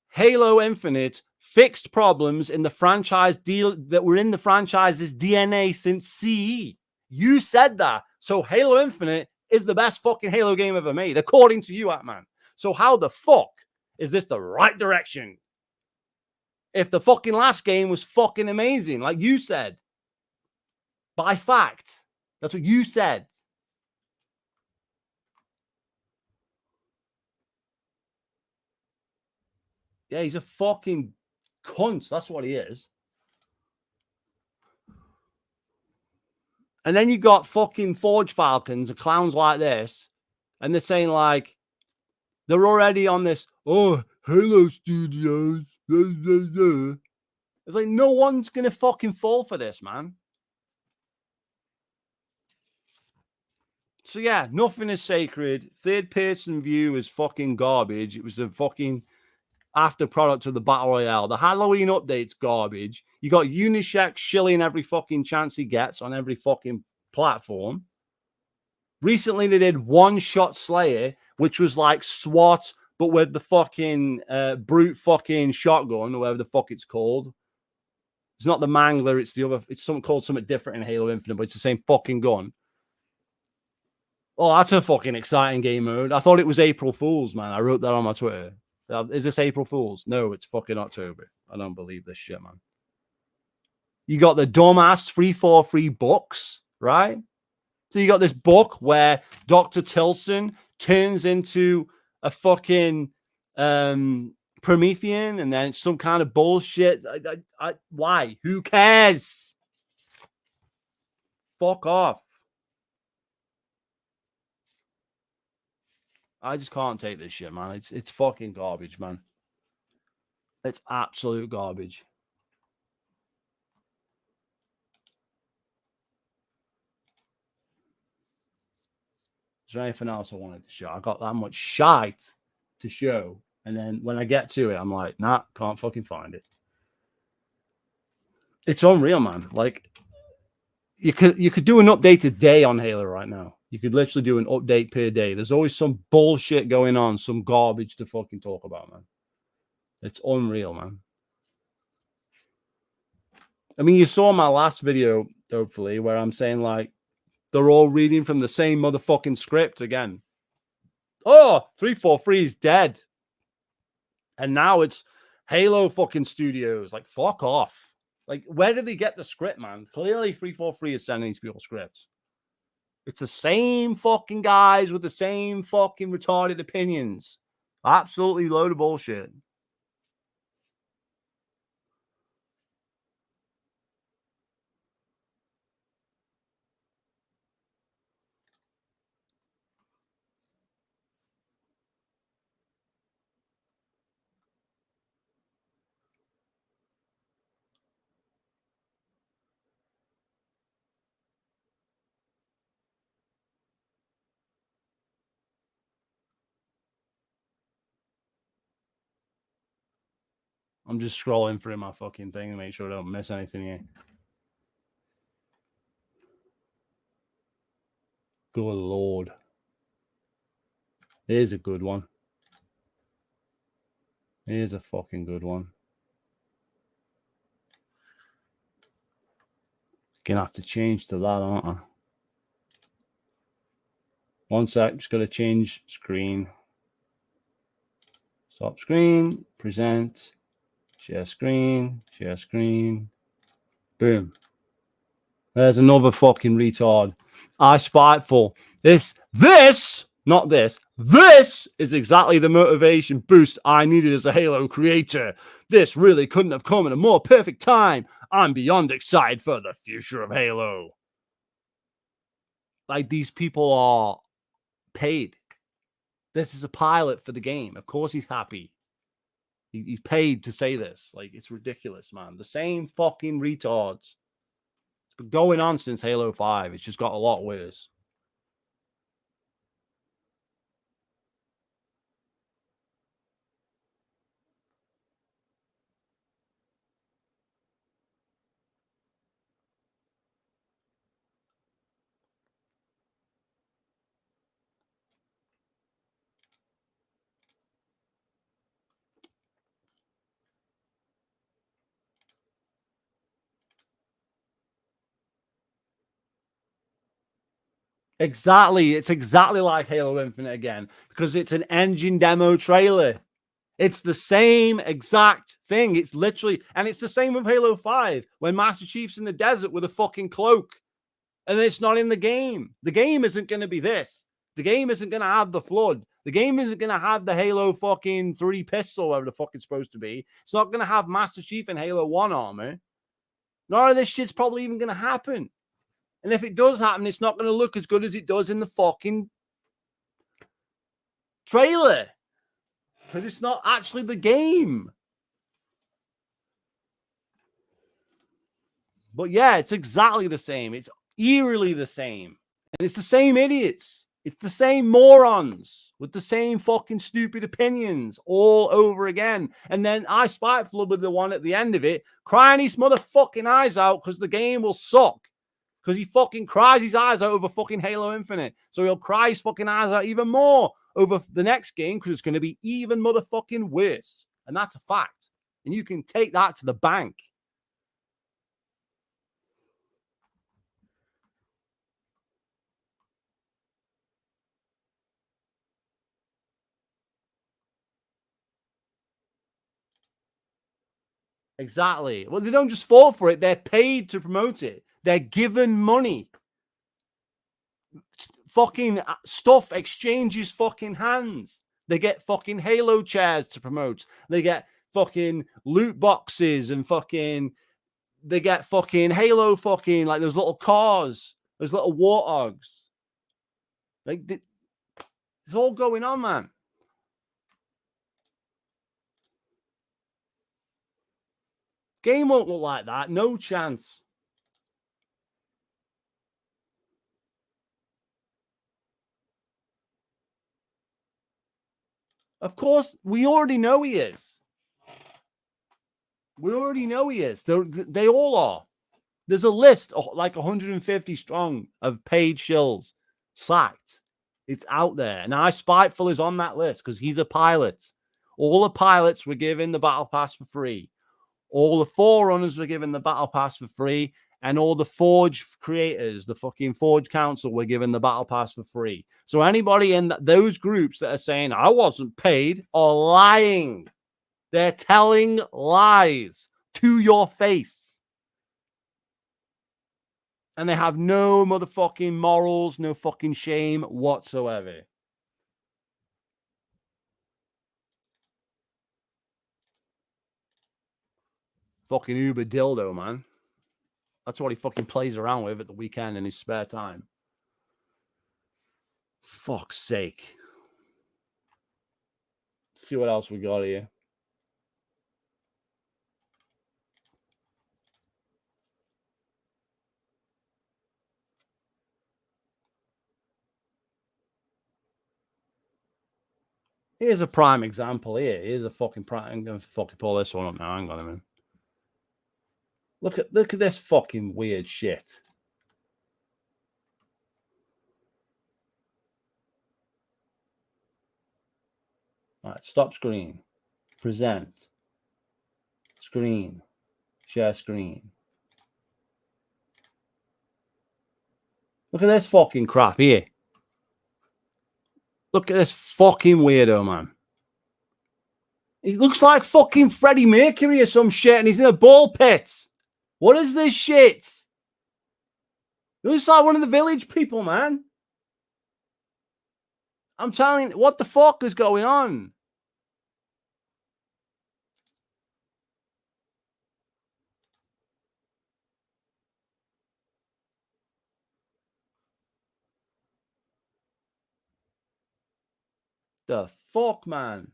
Halo Infinite fixed problems in the franchise deal that were in the franchise's DNA since CE. You said that. So Halo Infinite is the best fucking Halo game ever made, according to you, Atman. So how the fuck is this the right direction? If the fucking last game was fucking amazing, like you said. By fact. That's what you said. Yeah, he's a fucking cunt. That's what he is. And then you got fucking Forge Falcons and clowns like this. And they're saying like, they're already on this, Halo Studios. It's like, no one's going to fucking fall for this, man. So yeah, nothing is sacred. Third person view is fucking garbage. It was a fucking after product of the Battle Royale. The Halloween update's garbage. You got Unishack shilling every fucking chance he gets on every fucking platform. Recently, they did One Shot Slayer, which was like SWAT, but with the fucking brute fucking shotgun, or whatever the fuck it's called. It's not the Mangler, it's the other, it's something called something different in Halo Infinite, but it's the same fucking gun. Oh, that's a fucking exciting game mode. I thought it was April Fool's, man. I wrote that on my Twitter. Is this April Fool's? No, it's fucking October. I don't believe this shit, man. You got the dumbass 343 books, right? So you got this book where Dr. Tilson turns into a fucking Promethean, and then it's some kind of bullshit. Why? Who cares? Fuck off. I just can't take this shit, man. It's fucking garbage, man. It's absolute garbage. Is there anything else I wanted to show? I got that much shite to show. And then when I get to it, I'm like, nah, can't fucking find it. It's unreal, man. Like, you could do an update a day on Halo right now. You could literally do an update per day. There's always some bullshit going on, some garbage to fucking talk about, man. It's unreal, man. I mean, you saw my last video, hopefully, where I'm saying, like, they're all reading from the same motherfucking script again. Oh, 343 is dead. And now it's Halo fucking Studios. Like, fuck off. Like, where did they get the script, man? Clearly, 343 is sending these people scripts. It's the same fucking guys with the same fucking retarded opinions. Absolutely load of bullshit. I'm just scrolling through my fucking thing to make sure I don't miss anything here. Good Lord. Here's a good one. Here's a fucking good one. Gonna have to change to that, aren't I? One sec, just gotta change screen. Stop screen, present, share screen, boom. There's another fucking retard. I spiteful. This is exactly the motivation boost I needed as a Halo creator. This really couldn't have come at a more perfect time. I'm beyond excited for the future of Halo. Like, these people are paid. This is a pilot for the game. Of course he's happy. He's paid to say this. Like, it's ridiculous, man. The same fucking retards. It's been going on since Halo 5. It's just got a lot worse. Exactly. It's exactly like Halo Infinite again, because it's an engine demo trailer. It's the same exact thing. It's literally, and it's the same with Halo 5 when Master Chief's in the desert with a fucking cloak and it's not in the game. The game isn't going to be this. The game isn't going to have the flood. The game isn't going to have the Halo fucking 3 pistol, whatever the fuck it's supposed to be. It's not going to have Master Chief and Halo 1 armor. None of this shit's probably even going to happen. And if it does happen, it's not going to look as good as it does in the fucking trailer. Because it's not actually the game. But yeah, it's exactly the same. It's eerily the same. And it's the same idiots. It's the same morons with the same fucking stupid opinions all over again. And then I Spiteful will be the one at the end of it crying his motherfucking eyes out because the game will suck. Because he fucking cries his eyes out over fucking Halo Infinite. So he'll cry his fucking eyes out even more over the next game because it's going to be even motherfucking worse. And that's a fact. And you can take that to the bank. Exactly. Well, they don't just fall for it. They're paid to promote it. They're given money. Fucking stuff exchanges fucking hands. They get fucking Halo chairs to promote. They get fucking loot boxes and fucking... They get fucking Halo fucking... Like those little cars. Those little warthogs. Like... It's all going on, man. Game won't look like that. No chance. Of course, we already know he is. We already know he is. They all are. There's a list of like 150 strong of paid shills. Fact. It's out there. And I Spiteful is on that list because he's a pilot. All the pilots were given the battle pass for free. All the Forerunners were given the battle pass for free. And all the Forge creators, the fucking Forge Council, were given the battle pass for free. So anybody in those groups that are saying, I wasn't paid, are lying. They're telling lies to your face. And they have no motherfucking morals, no fucking shame whatsoever. Fucking Uber dildo, man. That's what he fucking plays around with at the weekend in his spare time. Fuck's sake. Let's see what else we got here. Here's a prime example here. Here's a fucking prime. I'm going to fucking pull this one up now. Hang on a minute. Look at this fucking weird shit. All right, stop screen. Present. Screen. Share screen. Look at this fucking crap here. Look at this fucking weirdo, man. He looks like fucking Freddie Mercury or some shit, and he's in a ball pit. What is this shit? He looks like one of the village people, man. I'm telling you, what the fuck is going on? The fuck, man?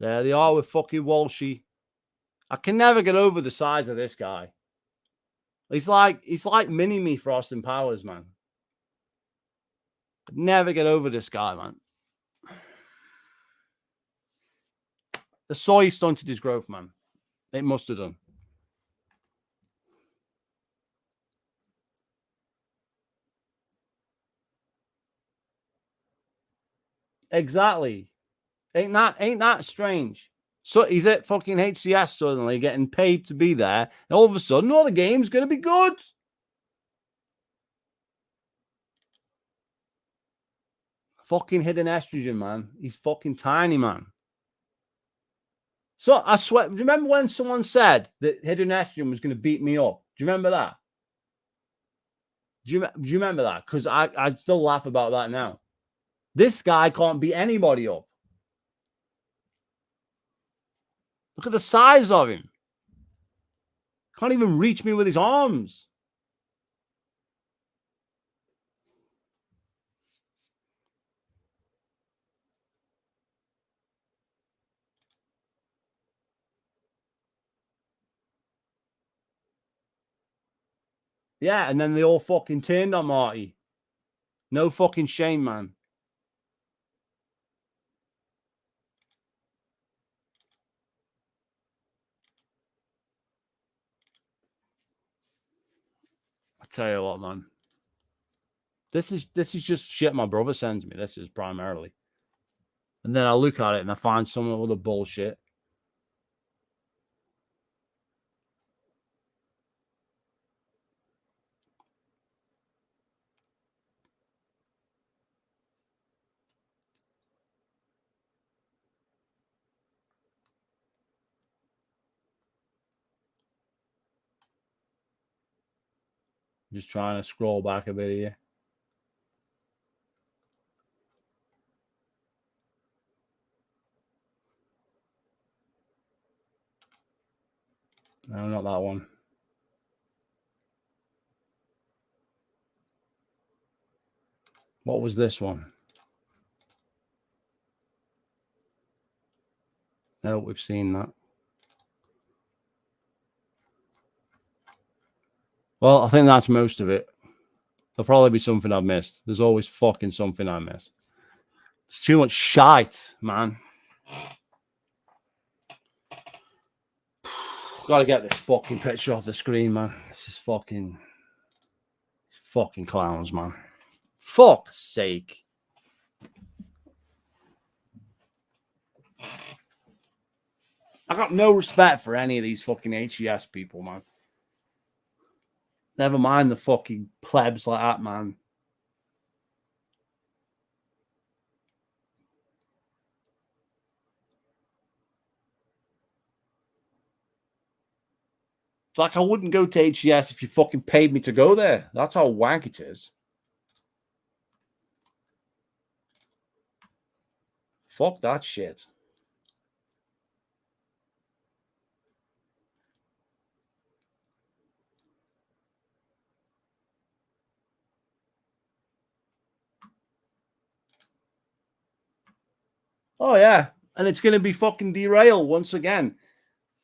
There they are with fucking Walshy. I can never get over the size of this guy. He's like mini-me for Austin Powers, man. Could never get over this guy, man. The soy stunted his growth, man. It must have done. Exactly. Ain't that strange? So he's at fucking HCS suddenly getting paid to be there. And all of a sudden, the game's going to be good. Fucking hidden estrogen, man. He's fucking tiny, man. So I swear, remember when someone said that hidden estrogen was going to beat me up? Do you remember that? Do you remember that? Because I still laugh about that now. This guy can't beat anybody up. Look at the size of him. Can't even reach me with his arms. Yeah, and then they all fucking turned on Marty. No fucking shame, man. I tell you what, man. This is just shit my brother sends me. This is primarily. And then I look at it and I find some other bullshit. Just trying to scroll back a bit here. No, not that one. What was this one? No, we've seen that. Well, I think that's most of it. There'll probably be something I've missed. There's always fucking something I miss. It's too much shite, man. Gotta get this fucking picture off the screen, man. This is fucking clowns, man. Fuck's sake. I got no respect for any of these fucking HES people, man. Never mind the fucking plebs like that, man. It's like I wouldn't go to HES if you fucking paid me to go there. That's how wank it is. Fuck that shit. Oh, yeah. And it's going to be fucking derailed once again.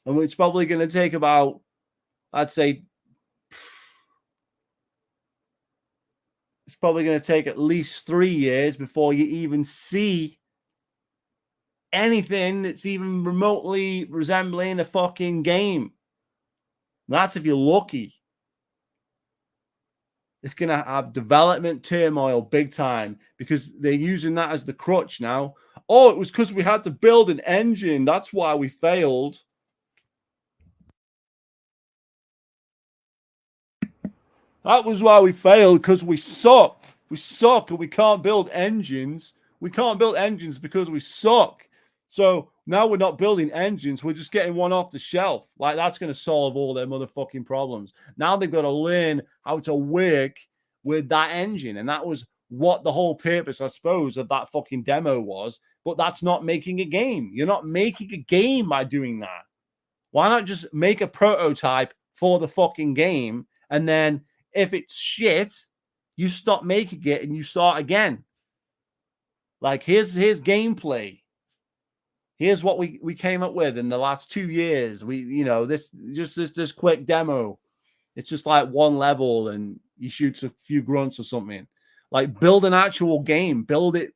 And it's probably going to take about, I'd say, it's probably going to take at least 3 years before you even see anything that's even remotely resembling a fucking game. That's if you're lucky. It's going to have development turmoil big time because they're using that as the crutch now. Oh, it was because we had to build an engine. That's why we failed. That was why we failed, because we suck. We suck and we can't build engines. We can't build engines because we suck. So now we're not building engines. We're just getting one off the shelf. Like, that's going to solve all their motherfucking problems. Now they've got to learn how to work with that engine. And that was what the whole purpose, I suppose, of that fucking demo was. But that's not making a game. You're not making a game by doing that. Why not just make a prototype for the fucking game? And then if it's shit, you stop making it and you start again. Like, here's gameplay. Here's what we came up with in the last 2 years. This quick demo. It's just like one level and you shoot a few grunts or something. Like, build an actual game. Build it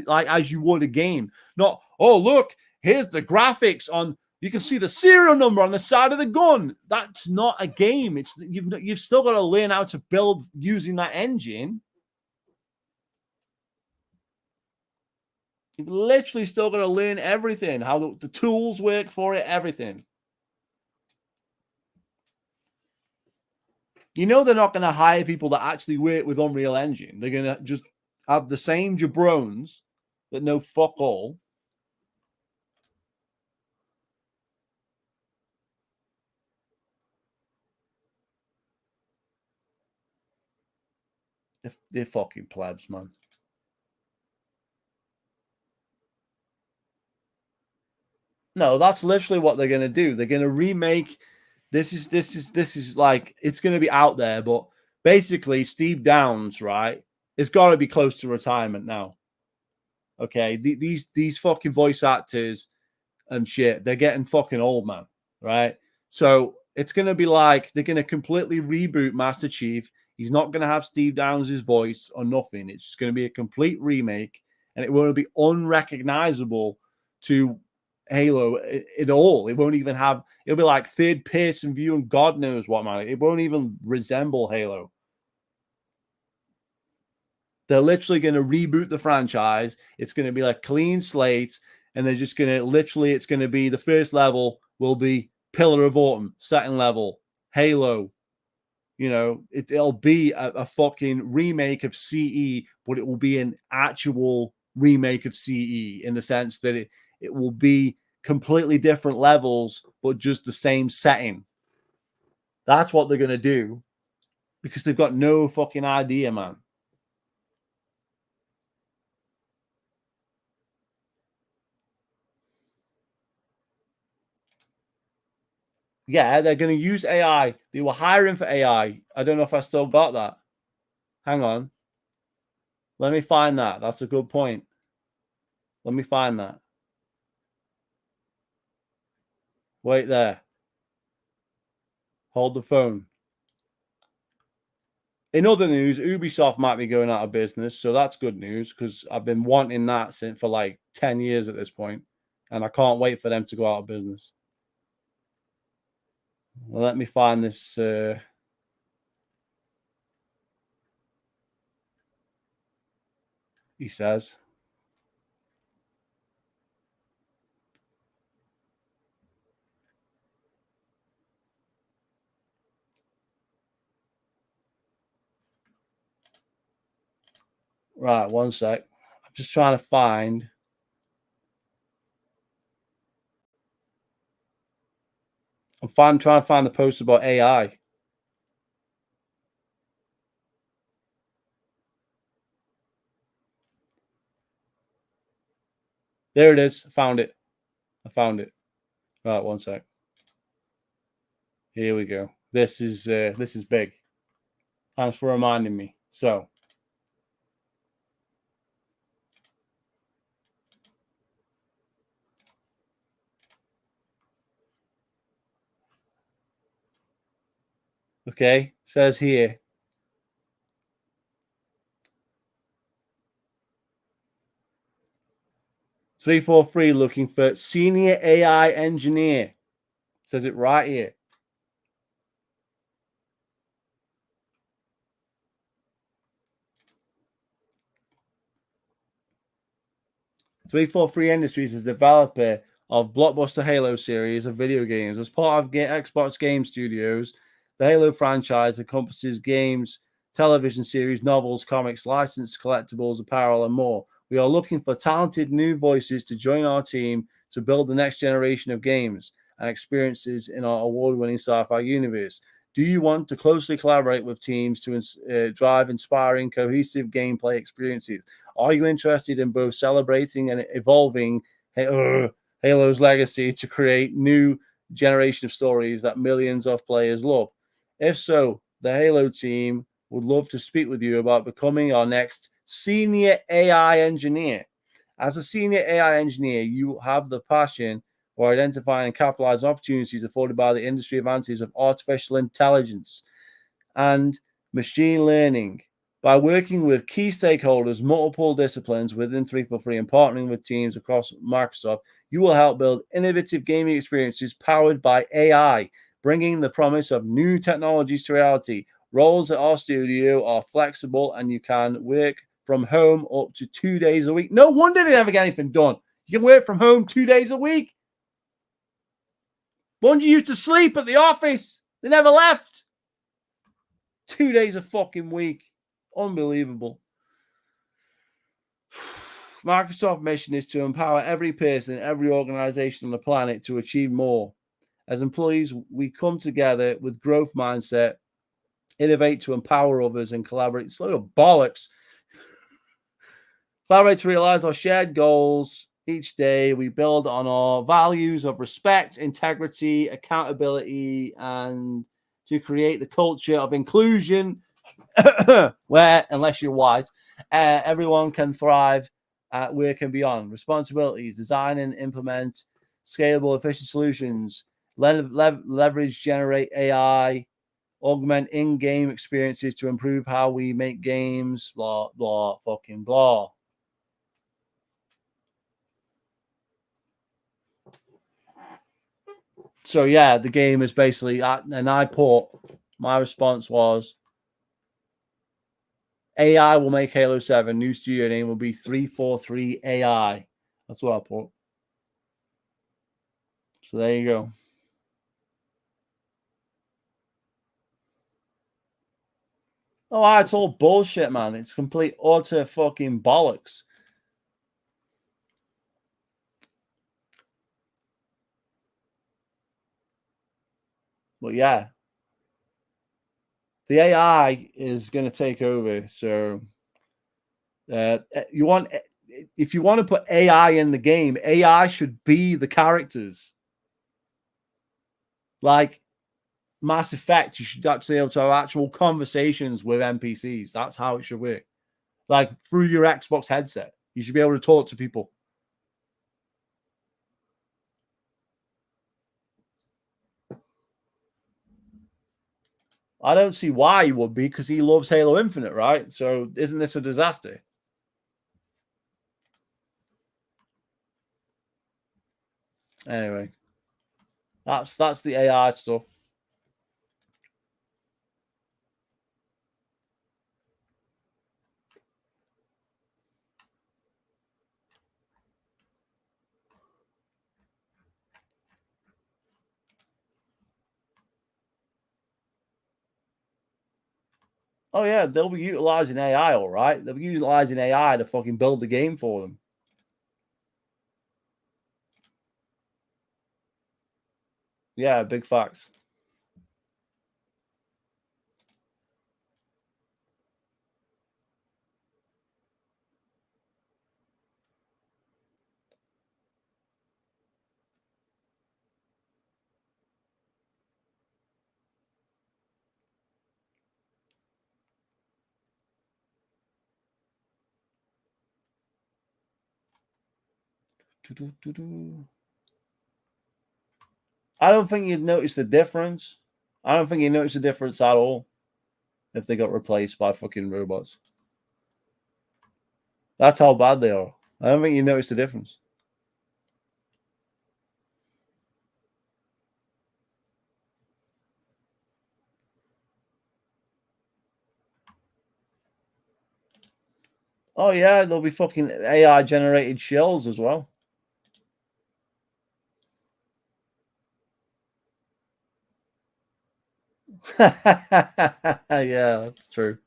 like as you would a game. Not, oh, look, here's the graphics on. You can see the serial number on the side of the gun. That's not a game. It's you've still got to learn how to build using that engine. You've literally still got to learn everything, how the tools work for it, everything. You know they're not going to hire people that actually work with Unreal Engine. They're going to just have the same jabrones that know fuck all. They're fucking plebs, man. No, that's literally what they're going to do. They're going to remake. This is like, it's going to be out there, but basically Steve Downes, right, it's got to be close to retirement now. Okay, these fucking voice actors and shit, they're getting fucking old, man, right? So It's going to be like they're going to completely reboot Master Chief. He's not going to have Steve Downes' voice or nothing. It's just going to be a complete remake, and it will be unrecognizable to Halo at all. It won't even have, it'll be like third person view and God knows what, man. It won't even resemble Halo. They're literally going to reboot the franchise. It's going to be like clean slate, and they're just going to literally, it's going to be the first level will be Pillar of Autumn, second level, Halo. You know, it'll be a fucking remake of CE, but it will be an actual remake of CE in the sense that it will be completely different levels, but just the same setting. That's what they're going to do because they've got no fucking idea, man. Yeah, they're going to use AI. They were hiring for AI. I don't know if I still got that. Hang on. Let me find that. That's a good point. Let me find that. Wait there. Hold the phone. In other news, Ubisoft might be going out of business, so that's good news because I've been wanting that since for like 10 years at this point, and I can't wait for them to go out of business. Well, let me find this. He says. Right, one sec. I'm just trying to find. Trying to find the post about AI. There it is. I found it. Right, one sec. Here we go. This is big. Thanks for reminding me. So. Okay, says here. $343 looking for senior AI engineer. Says it right here. $343 Industries is a developer of blockbuster Halo series of video games. As part of Xbox Game Studios, the Halo franchise encompasses games, television series, novels, comics, licensed collectibles, apparel, and more. We are looking for talented new voices to join our team to build the next generation of games and experiences in our award-winning sci-fi universe. Do you want to closely collaborate with teams to drive inspiring, cohesive gameplay experiences? Are you interested in both celebrating and evolving Halo's legacy to create new generation of stories that millions of players love? If so, the Halo team would love to speak with you about becoming our next senior AI engineer. As a senior AI engineer, you have the passion for identifying and capitalizing opportunities afforded by the industry advances of artificial intelligence and machine learning. By working with key stakeholders, multiple disciplines within 343, and partnering with teams across Microsoft, you will help build innovative gaming experiences powered by AI, bringing the promise of new technologies to reality. Roles at our studio are flexible, and you can work from home up to 2 days a week. No wonder they never get anything done. You can work from home 2 days a week. Bungie used to sleep at the office. They never left. 2 days a fucking week. Unbelievable. Microsoft's mission is to empower every person, every organization on the planet to achieve more. As employees, we come together with growth mindset, innovate to empower others, and collaborate. It's a load of bollocks. Collaborate to realize our shared goals. Each day, we build on our values of respect, integrity, accountability, and to create the culture of inclusion where, unless you're white, everyone can thrive at work and beyond. Responsibilities: design and implement scalable, efficient solutions leverage generate AI, augment in-game experiences to improve how we make games, blah, blah, fucking blah. So yeah, the game is basically, and my response was, AI will make Halo 7. New studio name will be 343 AI. That's what I put. So there you go. Oh, it's all bullshit, man. It's complete utter fucking bollocks. But yeah, the AI is going to take over. So if you want to put AI in the game, AI should be the characters. Like Mass Effect, you should actually be able to have actual conversations with NPCs. That's how it should work. Like through your Xbox headset, you should be able to talk to people. I don't see why he would be, because he loves Halo Infinite, right? So isn't this a disaster? Anyway, that's the AI stuff. Oh yeah, they'll be utilizing AI, all right. They'll be utilizing AI to fucking build the game for them. Yeah, big facts. I don't think you'd notice the difference. I don't think you notice the difference at all if they got replaced by fucking robots. That's how bad they are. I don't think you notice the difference. Oh yeah, there'll be fucking AI generated shells as well. Yeah, that's true.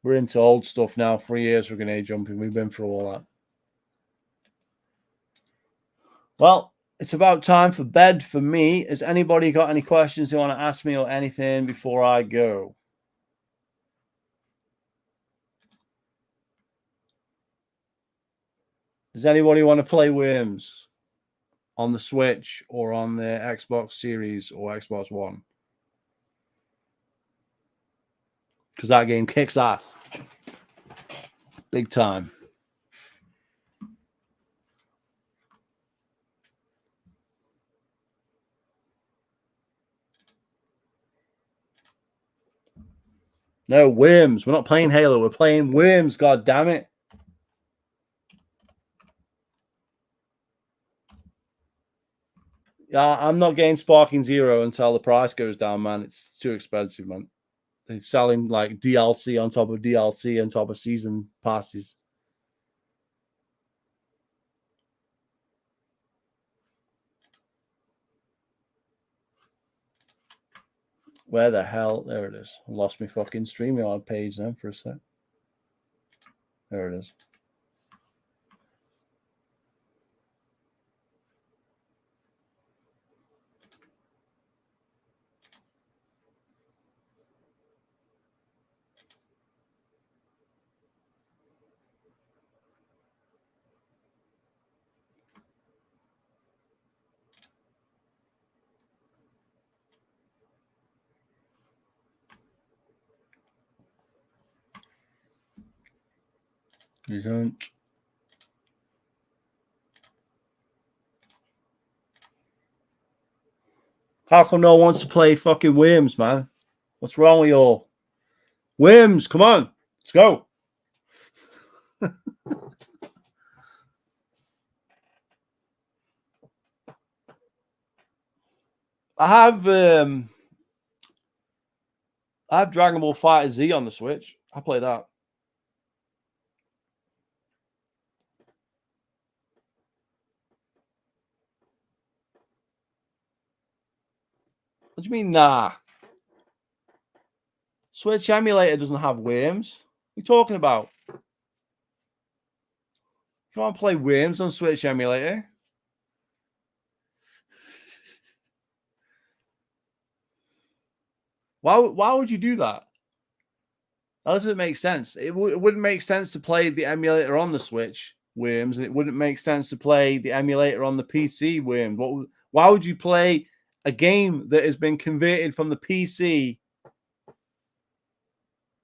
We're into old stuff now. 3 years for grenade jumping. We've been through all that. Well, it's about time for bed for me. Has anybody got any questions they want to ask me or anything before I go? Does anybody want to play Worms on the Switch or on the Xbox Series or Xbox One? Because that game kicks ass. Big time. No, Worms. We're not playing Halo. We're playing Worms, god damn it. Yeah, I'm not getting Sparking Zero until the price goes down, man. It's too expensive, man. It's selling like DLC on top of DLC on top of season passes. Where the hell? There it is. I lost my fucking StreamYard page then for a sec. There it is. Isn't. How come no one wants to play fucking Worms, man? What's wrong with you all? Worms, come on. Let's go. I have Dragon Ball Fighter Z on the Switch. I play that. What do you mean, nah? Switch emulator doesn't have Worms. What are you talking about? You can't play Worms on Switch emulator. Why would you do that? That doesn't make sense. It wouldn't make sense to play the emulator on the Switch Worms, and it wouldn't make sense to play the emulator on the PC Worms. Why would you play a game that has been converted from the PC?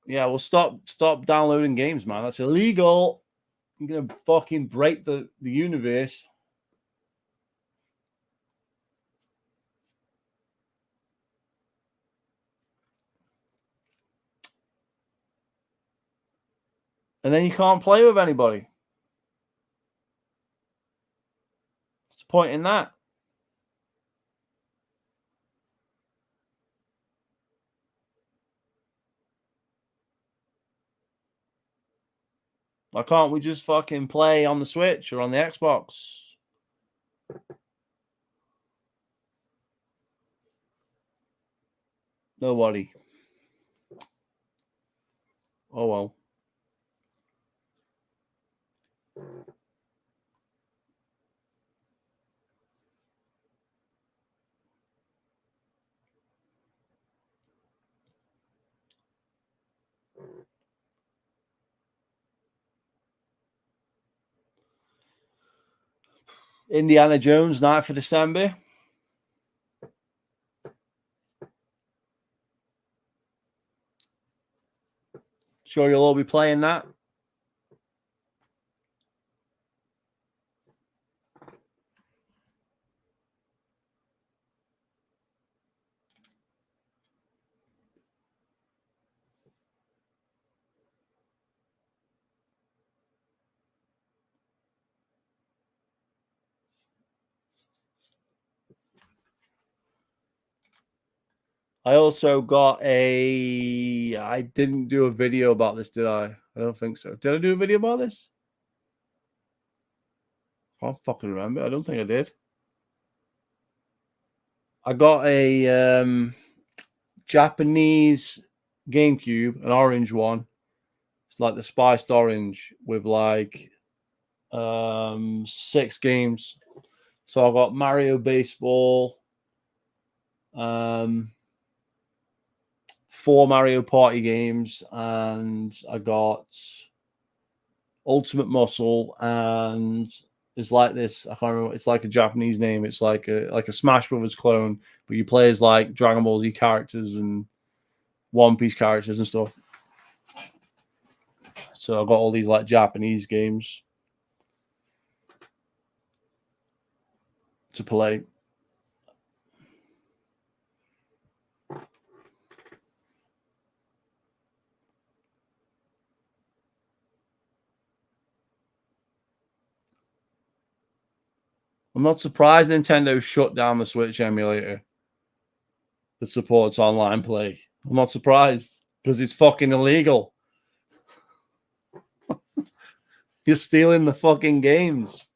Yeah, well, stop downloading games, man. That's illegal. You're gonna fucking break the universe. And then you can't play with anybody. What's the point in that? Why can't we just fucking play on the Switch or on the Xbox? Nobody. Oh well. Indiana Jones, 9th of December. Sure you'll all be playing that. I also got I didn't do a video about this, did I? I don't think so. Did I do a video about this? I can't fucking remember. I don't think I did. I got a Japanese GameCube, an orange one. It's like the spiced orange with like 6 games. So I got Mario Baseball, 4 Mario Party games, and I got Ultimate Muscle, and it's like this. I can't remember. It's like a Japanese name. It's like a Smash Brothers clone, but you play as like Dragon Ball Z characters and One Piece characters and stuff. So I got all these like Japanese games to play. I'm not surprised Nintendo shut down the Switch emulator that supports online play. I'm not surprised because it's fucking illegal. You're stealing the fucking games.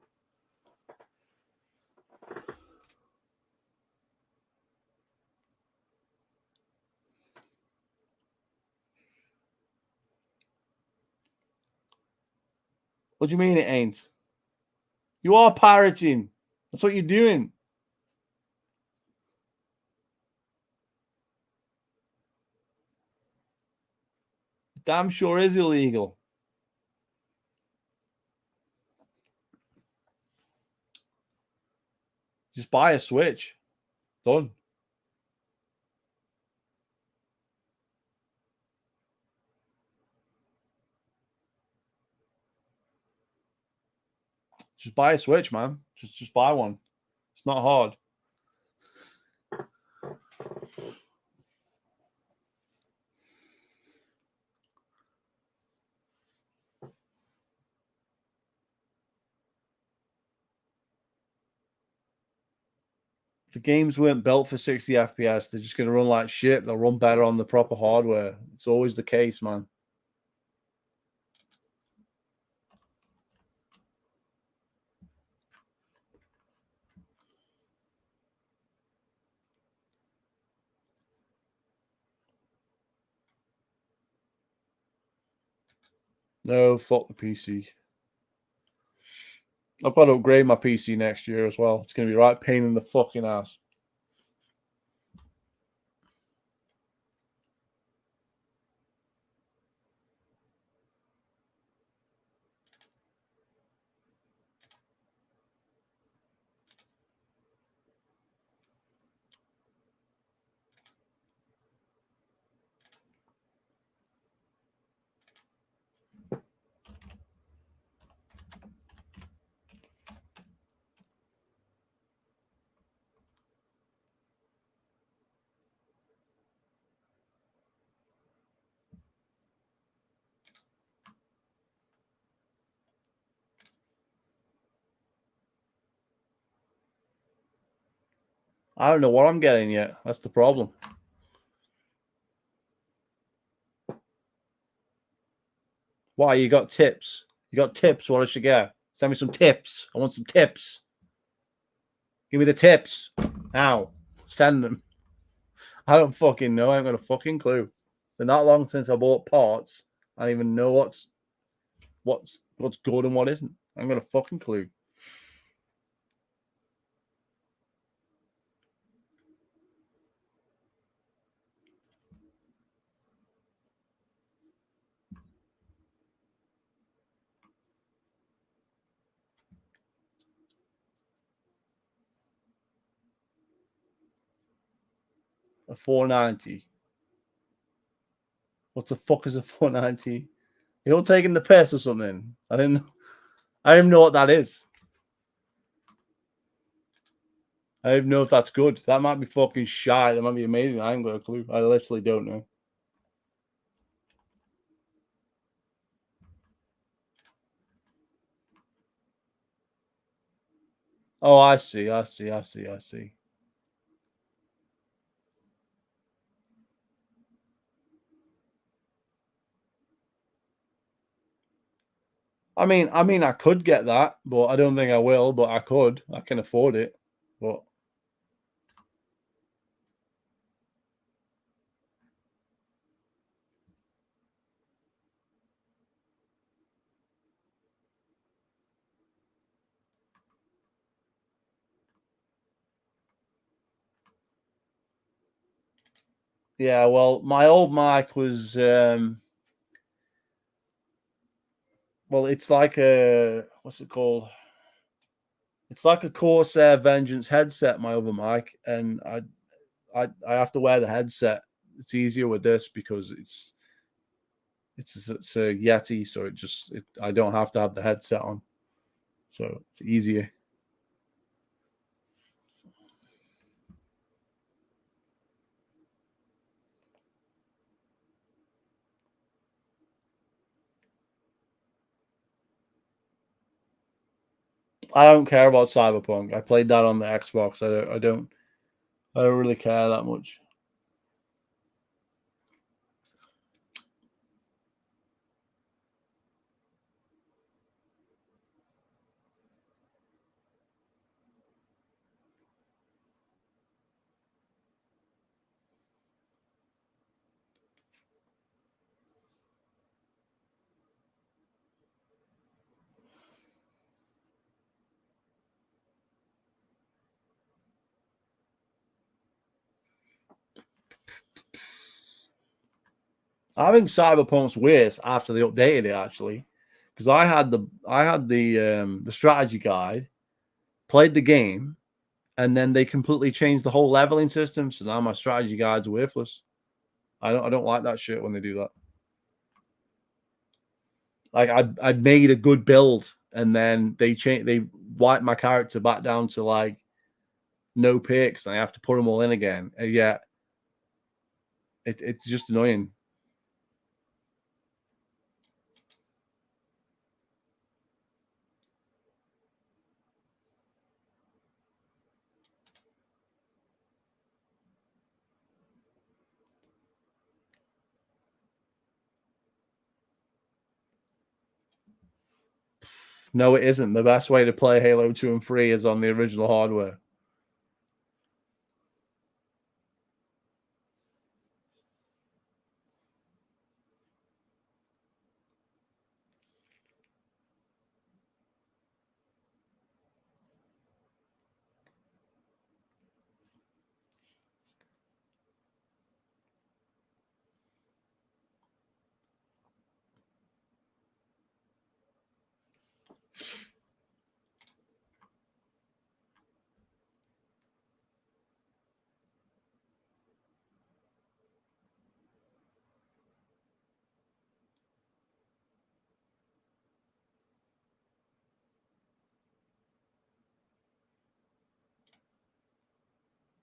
What do you mean it ain't? You are pirating. That's what you're doing. Damn sure is illegal. Just buy a Switch. Done. Just buy a Switch, man. Just buy one. It's not hard. The games weren't built for 60 FPS. They're just going to run like shit. They'll run better on the proper hardware. It's always the case, man. No, fuck the PC. I've got to upgrade my PC next year as well. It's going to be right pain in the fucking ass. I don't know what I'm getting yet. That's the problem. Why? You got tips? You got tips? What I should get? Send me some tips. I want some tips. Give me the tips. Now. Send them. I don't fucking know. I ain't got a fucking clue. Been that long since I bought parts. I don't even know what's good and what isn't. I ain't got a fucking clue. A 490. What the fuck is a 490? You're taking the piss or something? I didn't even know what that is. I don't even know if that's good. That might be fucking shy. That might be amazing. I ain't got a clue. I literally don't know. Oh, I see. I mean, I could get that, but I don't think I will. But I could. I can afford it. But yeah, well, my old mic was well, it's like a what's it called? It's like a Corsair Vengeance headset, my other mic, and I have to wear the headset. It's easier with this because it's a Yeti, so I don't have to have the headset on, so it's easier. I don't care about Cyberpunk. I played that on the Xbox. I don't really care that much. I think Cyberpunk's worse after they updated it actually, because I had the strategy guide, played the game, and then they completely changed the whole leveling system. So now my strategy guide's worthless. I don't like that shit when they do that. Like I made a good build and then they wipe my character back down to like no picks, and I have to put them all in again. And yeah, it's just annoying. No, it isn't. The best way to play Halo 2 and 3 is on the original hardware.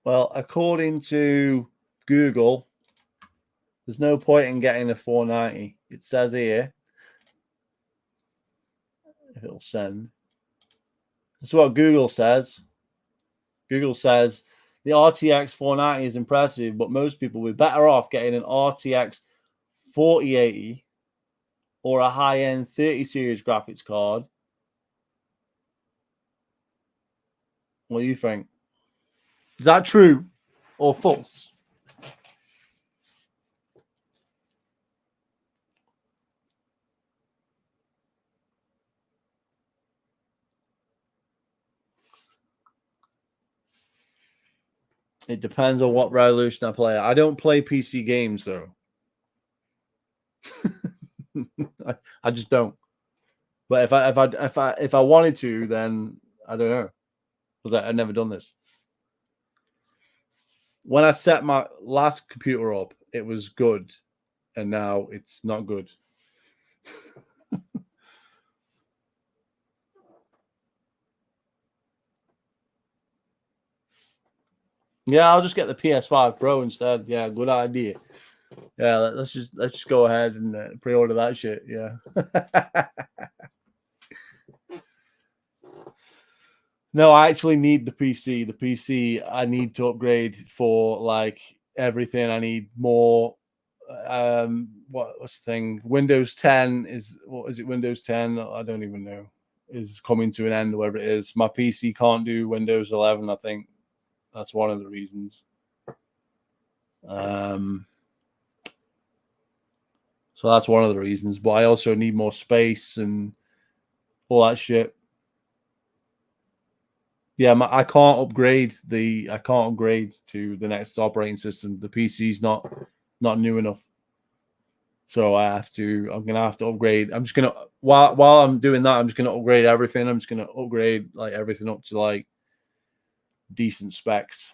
Well, according to Google, there's no point in getting a 490. It says here, if it'll send. That's what Google says. Google says the RTX 490 is impressive, but most people would be better off getting an RTX 4080 or a high-end 30 series graphics card. What do you think? Is that true or false? It depends on what resolution I play. I don't play PC games though. I just don't. But if I wanted to, then I don't know, because I've never done this. When I set my last computer up, it was good, and now it's not good. Yeah, I'll just get the PS5 Pro instead. Yeah, good idea. Yeah, let's just go ahead and pre-order that shit. Yeah. No, I actually need the PC. The PC I need to upgrade for like everything. I need more. What's the thing? Windows 10 is what is it? Windows 10? I don't even know. Is coming to an end, whatever it is. My PC can't do Windows 11. I think that's one of the reasons. So that's one of the reasons. But I also need more space and all that shit. Yeah, I can't upgrade to the next operating system. The PC's not new enough. So I'm gonna have to upgrade. I'm just gonna while I'm doing that, I'm just gonna upgrade everything. I'm just gonna upgrade like everything up to like decent specs.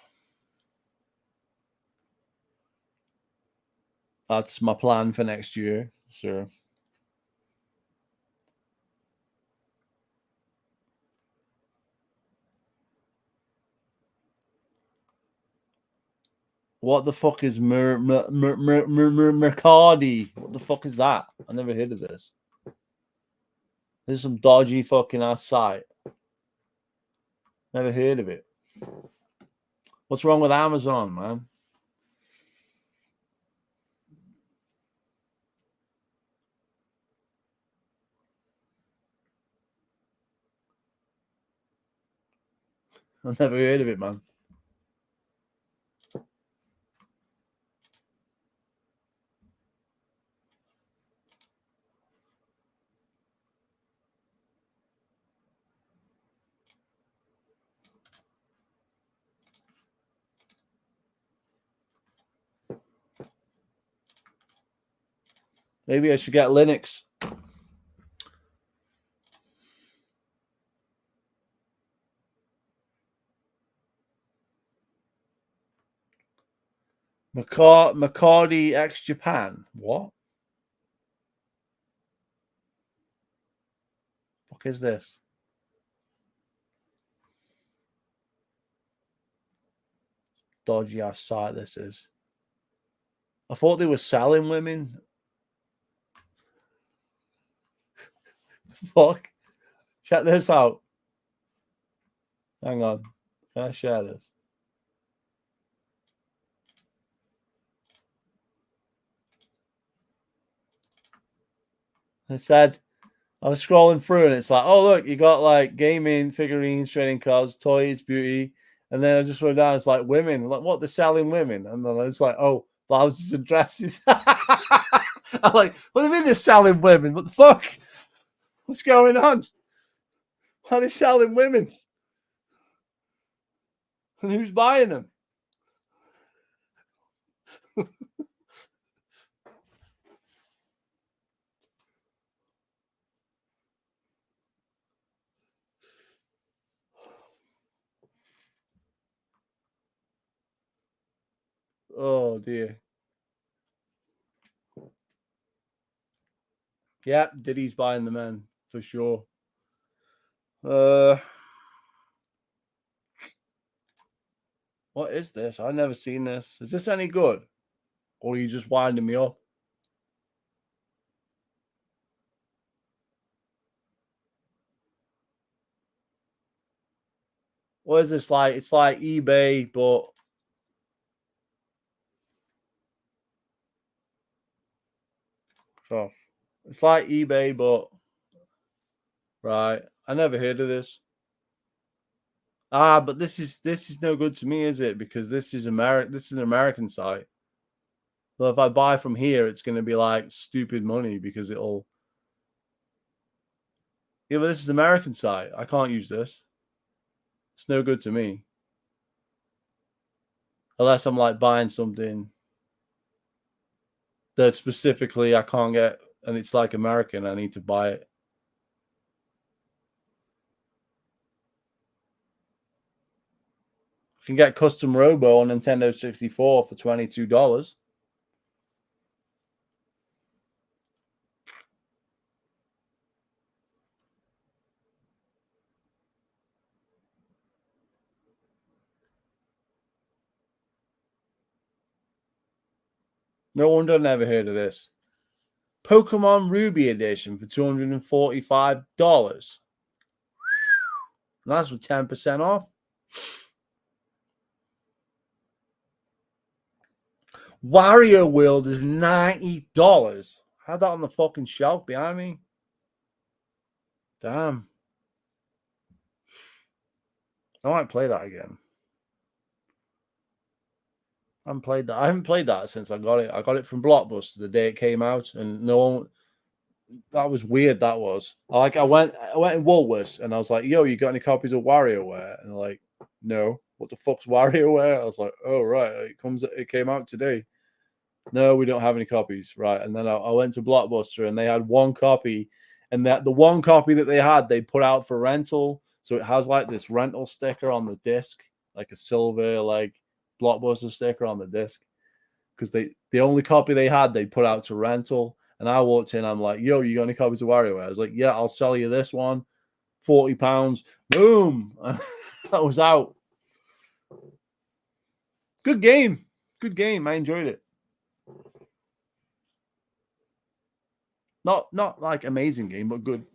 That's my plan for next year. So what the fuck is Mercadi? What the fuck is that? I never heard of this. This is some dodgy fucking ass site. Never heard of it. What's wrong with Amazon, man? I've never heard of it, man. Maybe I should get Linux. McCarty X Japan. What? fuck is this? Dodgy ass site this is. I thought they were selling women. Fuck. Check this out. Hang on. Can I share this? It said, I was scrolling through and it's like, oh, look, you got like gaming, figurines, trading cards, toys, beauty. And then I just wrote down, it's like women. Like, what? They're selling women. And then it's like, oh, blouses and dresses. I'm like, what do you mean they're selling women? What the fuck? What's going on? Why are they selling women? And who's buying them? Oh dear. Yeah, Diddy's buying the men for sure. What is this? I've never seen this. Is this any good? Or are you just winding me up? What is this like? It's like eBay, but oh, it's like eBay, but right. I never heard of this. Ah, but this is no good to me, is it? Because this is an American site. So if I buy from here, it's going to be like stupid money because it'll. Yeah, but this is an American site. I can't use this. It's no good to me. Unless I'm like buying something that specifically I can't get and it's like American, I need to buy it. I can get custom Robo on Nintendo 64 for $22. No wonder I never heard of this. Pokemon Ruby Edition for $245. And that's with 10% off. Wario World is $90. I had that on the fucking shelf behind me. Damn. I might play that again. I haven't played that since I got it. I got it from Blockbuster the day it came out, and no one. That was weird. That was. I went in Woolworths and I was like, "Yo, you got any copies of WarioWare?" And they're like, "No." What the fuck's WarioWare? I was like, "Oh right, it came out today." No, we don't have any copies, right? And then I went to Blockbuster and they had one copy, and the one copy that they had, they put out for rental. So it has like this rental sticker on the disc, like a silver like Blockbuster sticker on the disc, because the only copy they had they put out to rental. And I walked in, I'm like, "Yo, you got any copies of WarioWare?" I was like, "Yeah, I'll sell you this one, £40." Boom, that was out. Good game, good game. I enjoyed it. Not like amazing game, but good.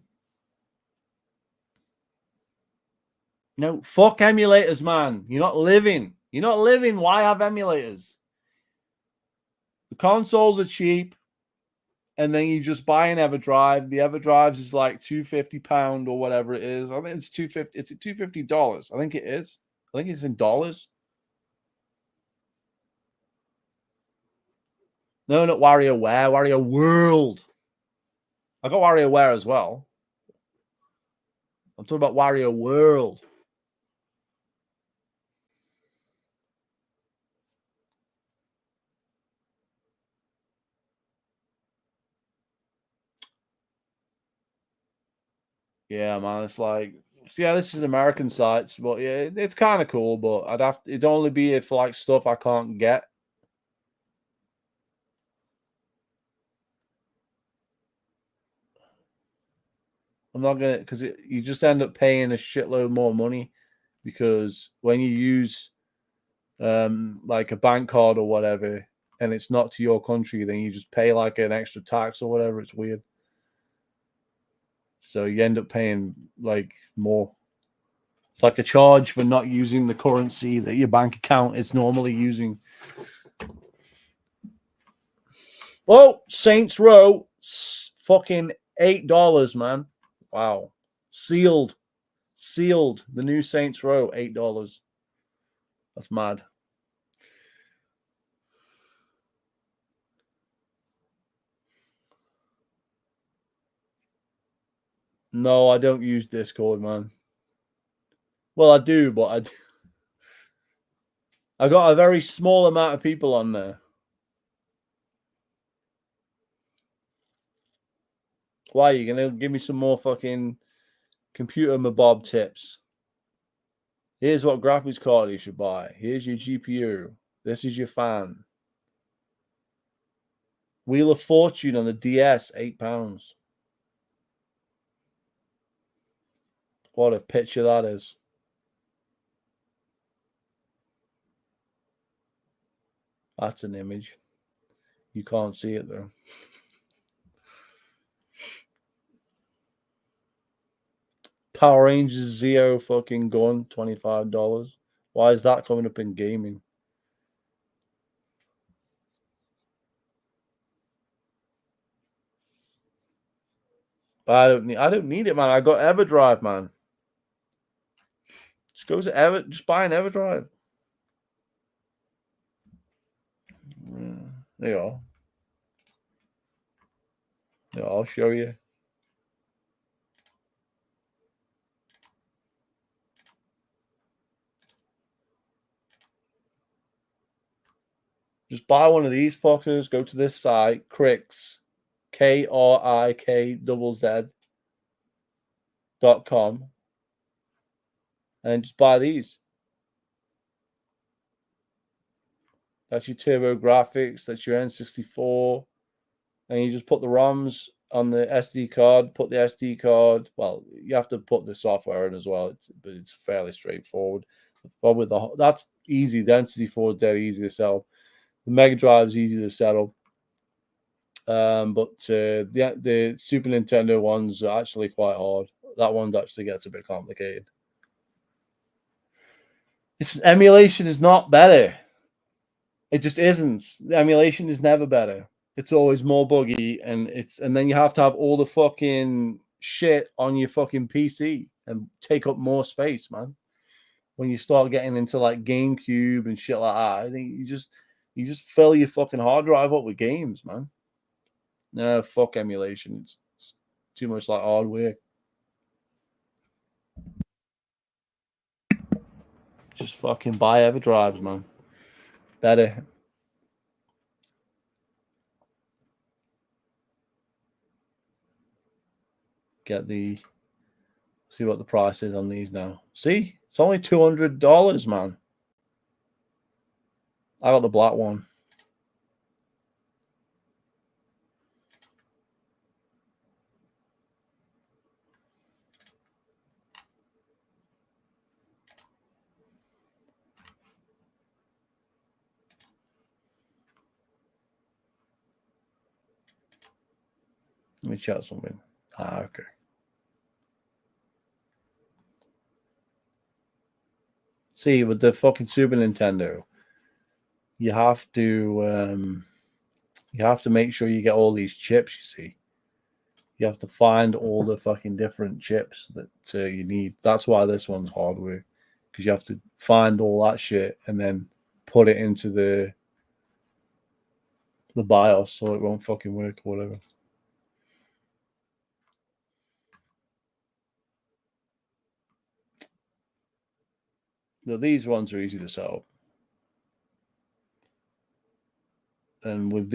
No, fuck emulators, man. You're not living. You're not living. Why have emulators? The consoles are cheap, and then you just buy an EverDrive. The EverDrives is like £250 or whatever it is. I think it's $250. It's $250. I think it is. I think it's in dollars. No, not WarioWare. Wario World. I got WarioWare as well. I'm talking about Wario World. Yeah, man. It's like, yeah, this is American sites, but yeah, it's kind of cool. But it'd only be it for like stuff I can't get. I'm not gonna, because you just end up paying a shitload more money, because when you use like a bank card or whatever, and it's not to your country, then you just pay like an extra tax or whatever. It's weird. So you end up paying like more. It's like a charge for not using the currency that your bank account is normally using. Oh, Saints Row, fucking $8, man. Wow. Sealed. The new Saints Row, $8. That's mad. No, I don't use Discord, man. Well, I do, but I got a very small amount of people on there. Why are you gonna give me some more fucking computer mabob tips? Here's what graphics card you should buy. Here's your GPU. This is your fan. Wheel of Fortune on the DS, £8. What a picture that is. That's an image. You can't see it though. Power Rangers Zeo fucking gun, $25. Why is that coming up in gaming? But I don't need it, man. I got EverDrive, man. Just go to just buy an EverDrive. There you are. Yeah, I'll show you. Just buy one of these fuckers. Go to this site, Krix, KRIKZZ.com, and just buy these. That's your Turbo Graphics. That's your N64, and you just put the ROMs on the SD card. Put the SD card. Well, you have to put the software in as well, but it's fairly straightforward. But with that's easy. The N64 is dead easy to sell. The Mega Drive is easy to set up. But the Super Nintendo ones are actually quite hard. That one actually gets a bit complicated. Emulation is not better. It just isn't. The emulation is never better. It's always more buggy, and then you have to have all the fucking shit on your fucking PC and take up more space, man. When you start getting into like GameCube and shit like that, I think you just fill your fucking hard drive up with games, man. No, fuck emulation. It's too much like hardware. Just fucking buy EverDrives, man. Better. See what the price is on these now. See? It's only $200, man. I got the black one. Let me check something. Okay. See, with the fucking Super Nintendo, you have to make sure you get all these chips, you see. You have to find all the fucking different chips that you need. That's why this one's hardware, because you have to find all that shit and then put it into the BIOS so it won't fucking work or whatever. Now, these ones are easy to set up. And with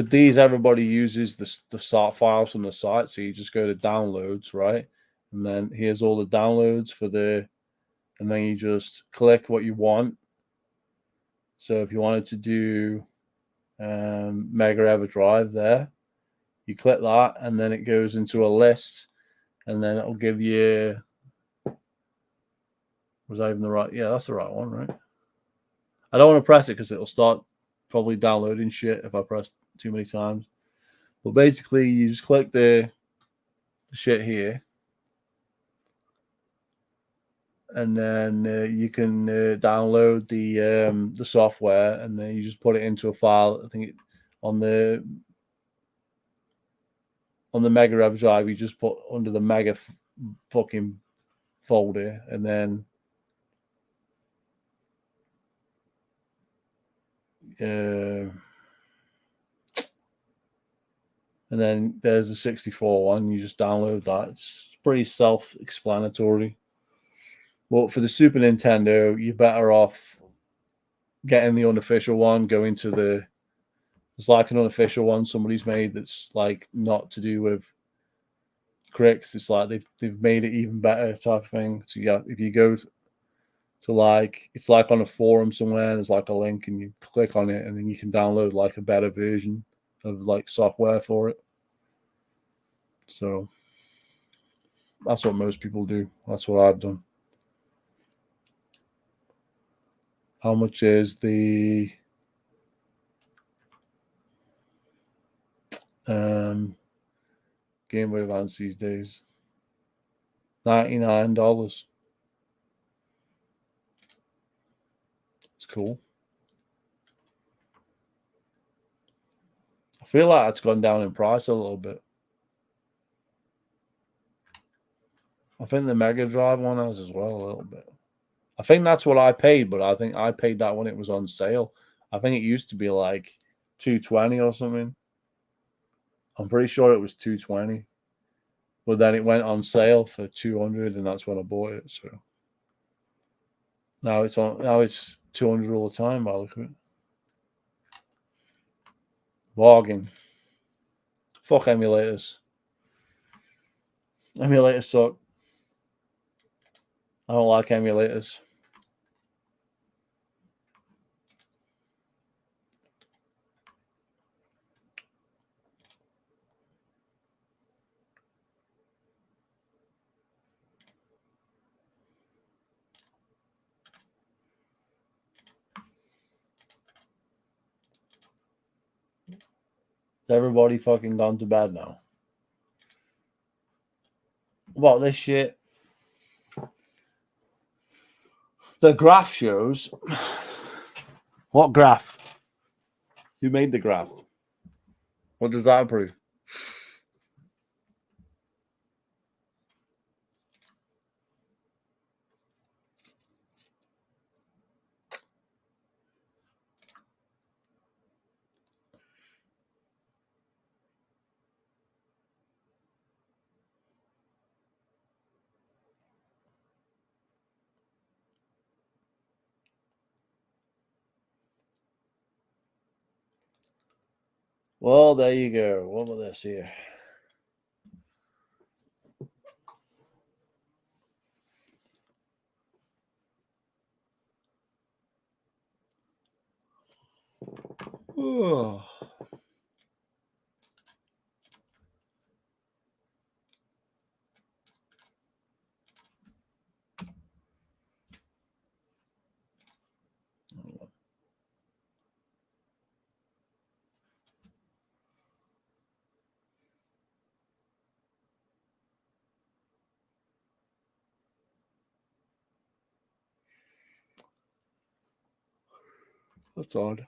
these, everybody uses the start files from the site. So you just go to downloads, right? And then here's all the downloads and then you just click what you want. So if you wanted to do Mega EverDrive there, you click that, and then it goes into a list. and then it'll give you. Was that even the right? Yeah, that's the right one, right? I don't want to press it because it'll start probably downloading shit if I press too many times. But basically, you just click the shit here, and then you can download the software, and then you just put it into a file. I think on the Mega Rev drive, you just put under the Mega fucking folder, and then there's a 64 one. You just download that. It's pretty self-explanatory. But for the Super Nintendo, you're better off getting the unofficial one. Going to there's like an unofficial one somebody's made that's like not to do with critics. It's like they've made it even better type of thing. So yeah, if you go to like, it's like on a forum somewhere, there's like a link, and you click on it, and then you can download like a better version of like software for it. So that's what most people do. That's what I've done. How much is the Game Boy Advance these days? $99. It's cool. I feel like it's gone down in price a little bit. I think the Mega Drive one has as well a little bit. I think that's what I paid, but I think I paid that when it was on sale. I think it used to be like $220 or something. I'm pretty sure it was $220, but then it went on sale for $200, and that's when I bought it. So now it's $200 all the time. By the look of it, bargain. Fuck emulators. Emulators suck. I don't like emulators. Everybody fucking gone to bed now. What this shit? The graph shows. What graph? Who made the graph? What does that prove? Well, there you go. What about this here? Oh. That's odd.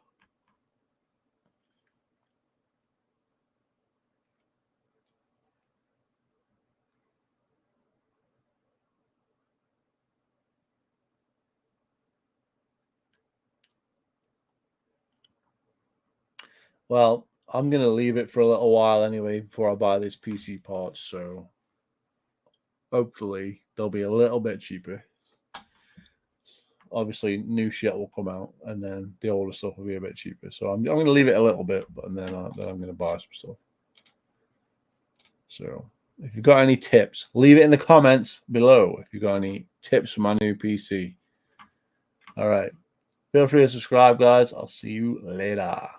Well, I'm going to leave it for a little while anyway before I buy this PC parts. So hopefully they'll be a little bit cheaper. Obviously, new shit will come out, and then the older stuff will be a bit cheaper. So I'm going to leave it a little bit, but then I'm going to buy some stuff. So if you've got any tips, leave it in the comments below. If you've got any tips for my new PC. All right. Feel free to subscribe, guys. I'll see you later.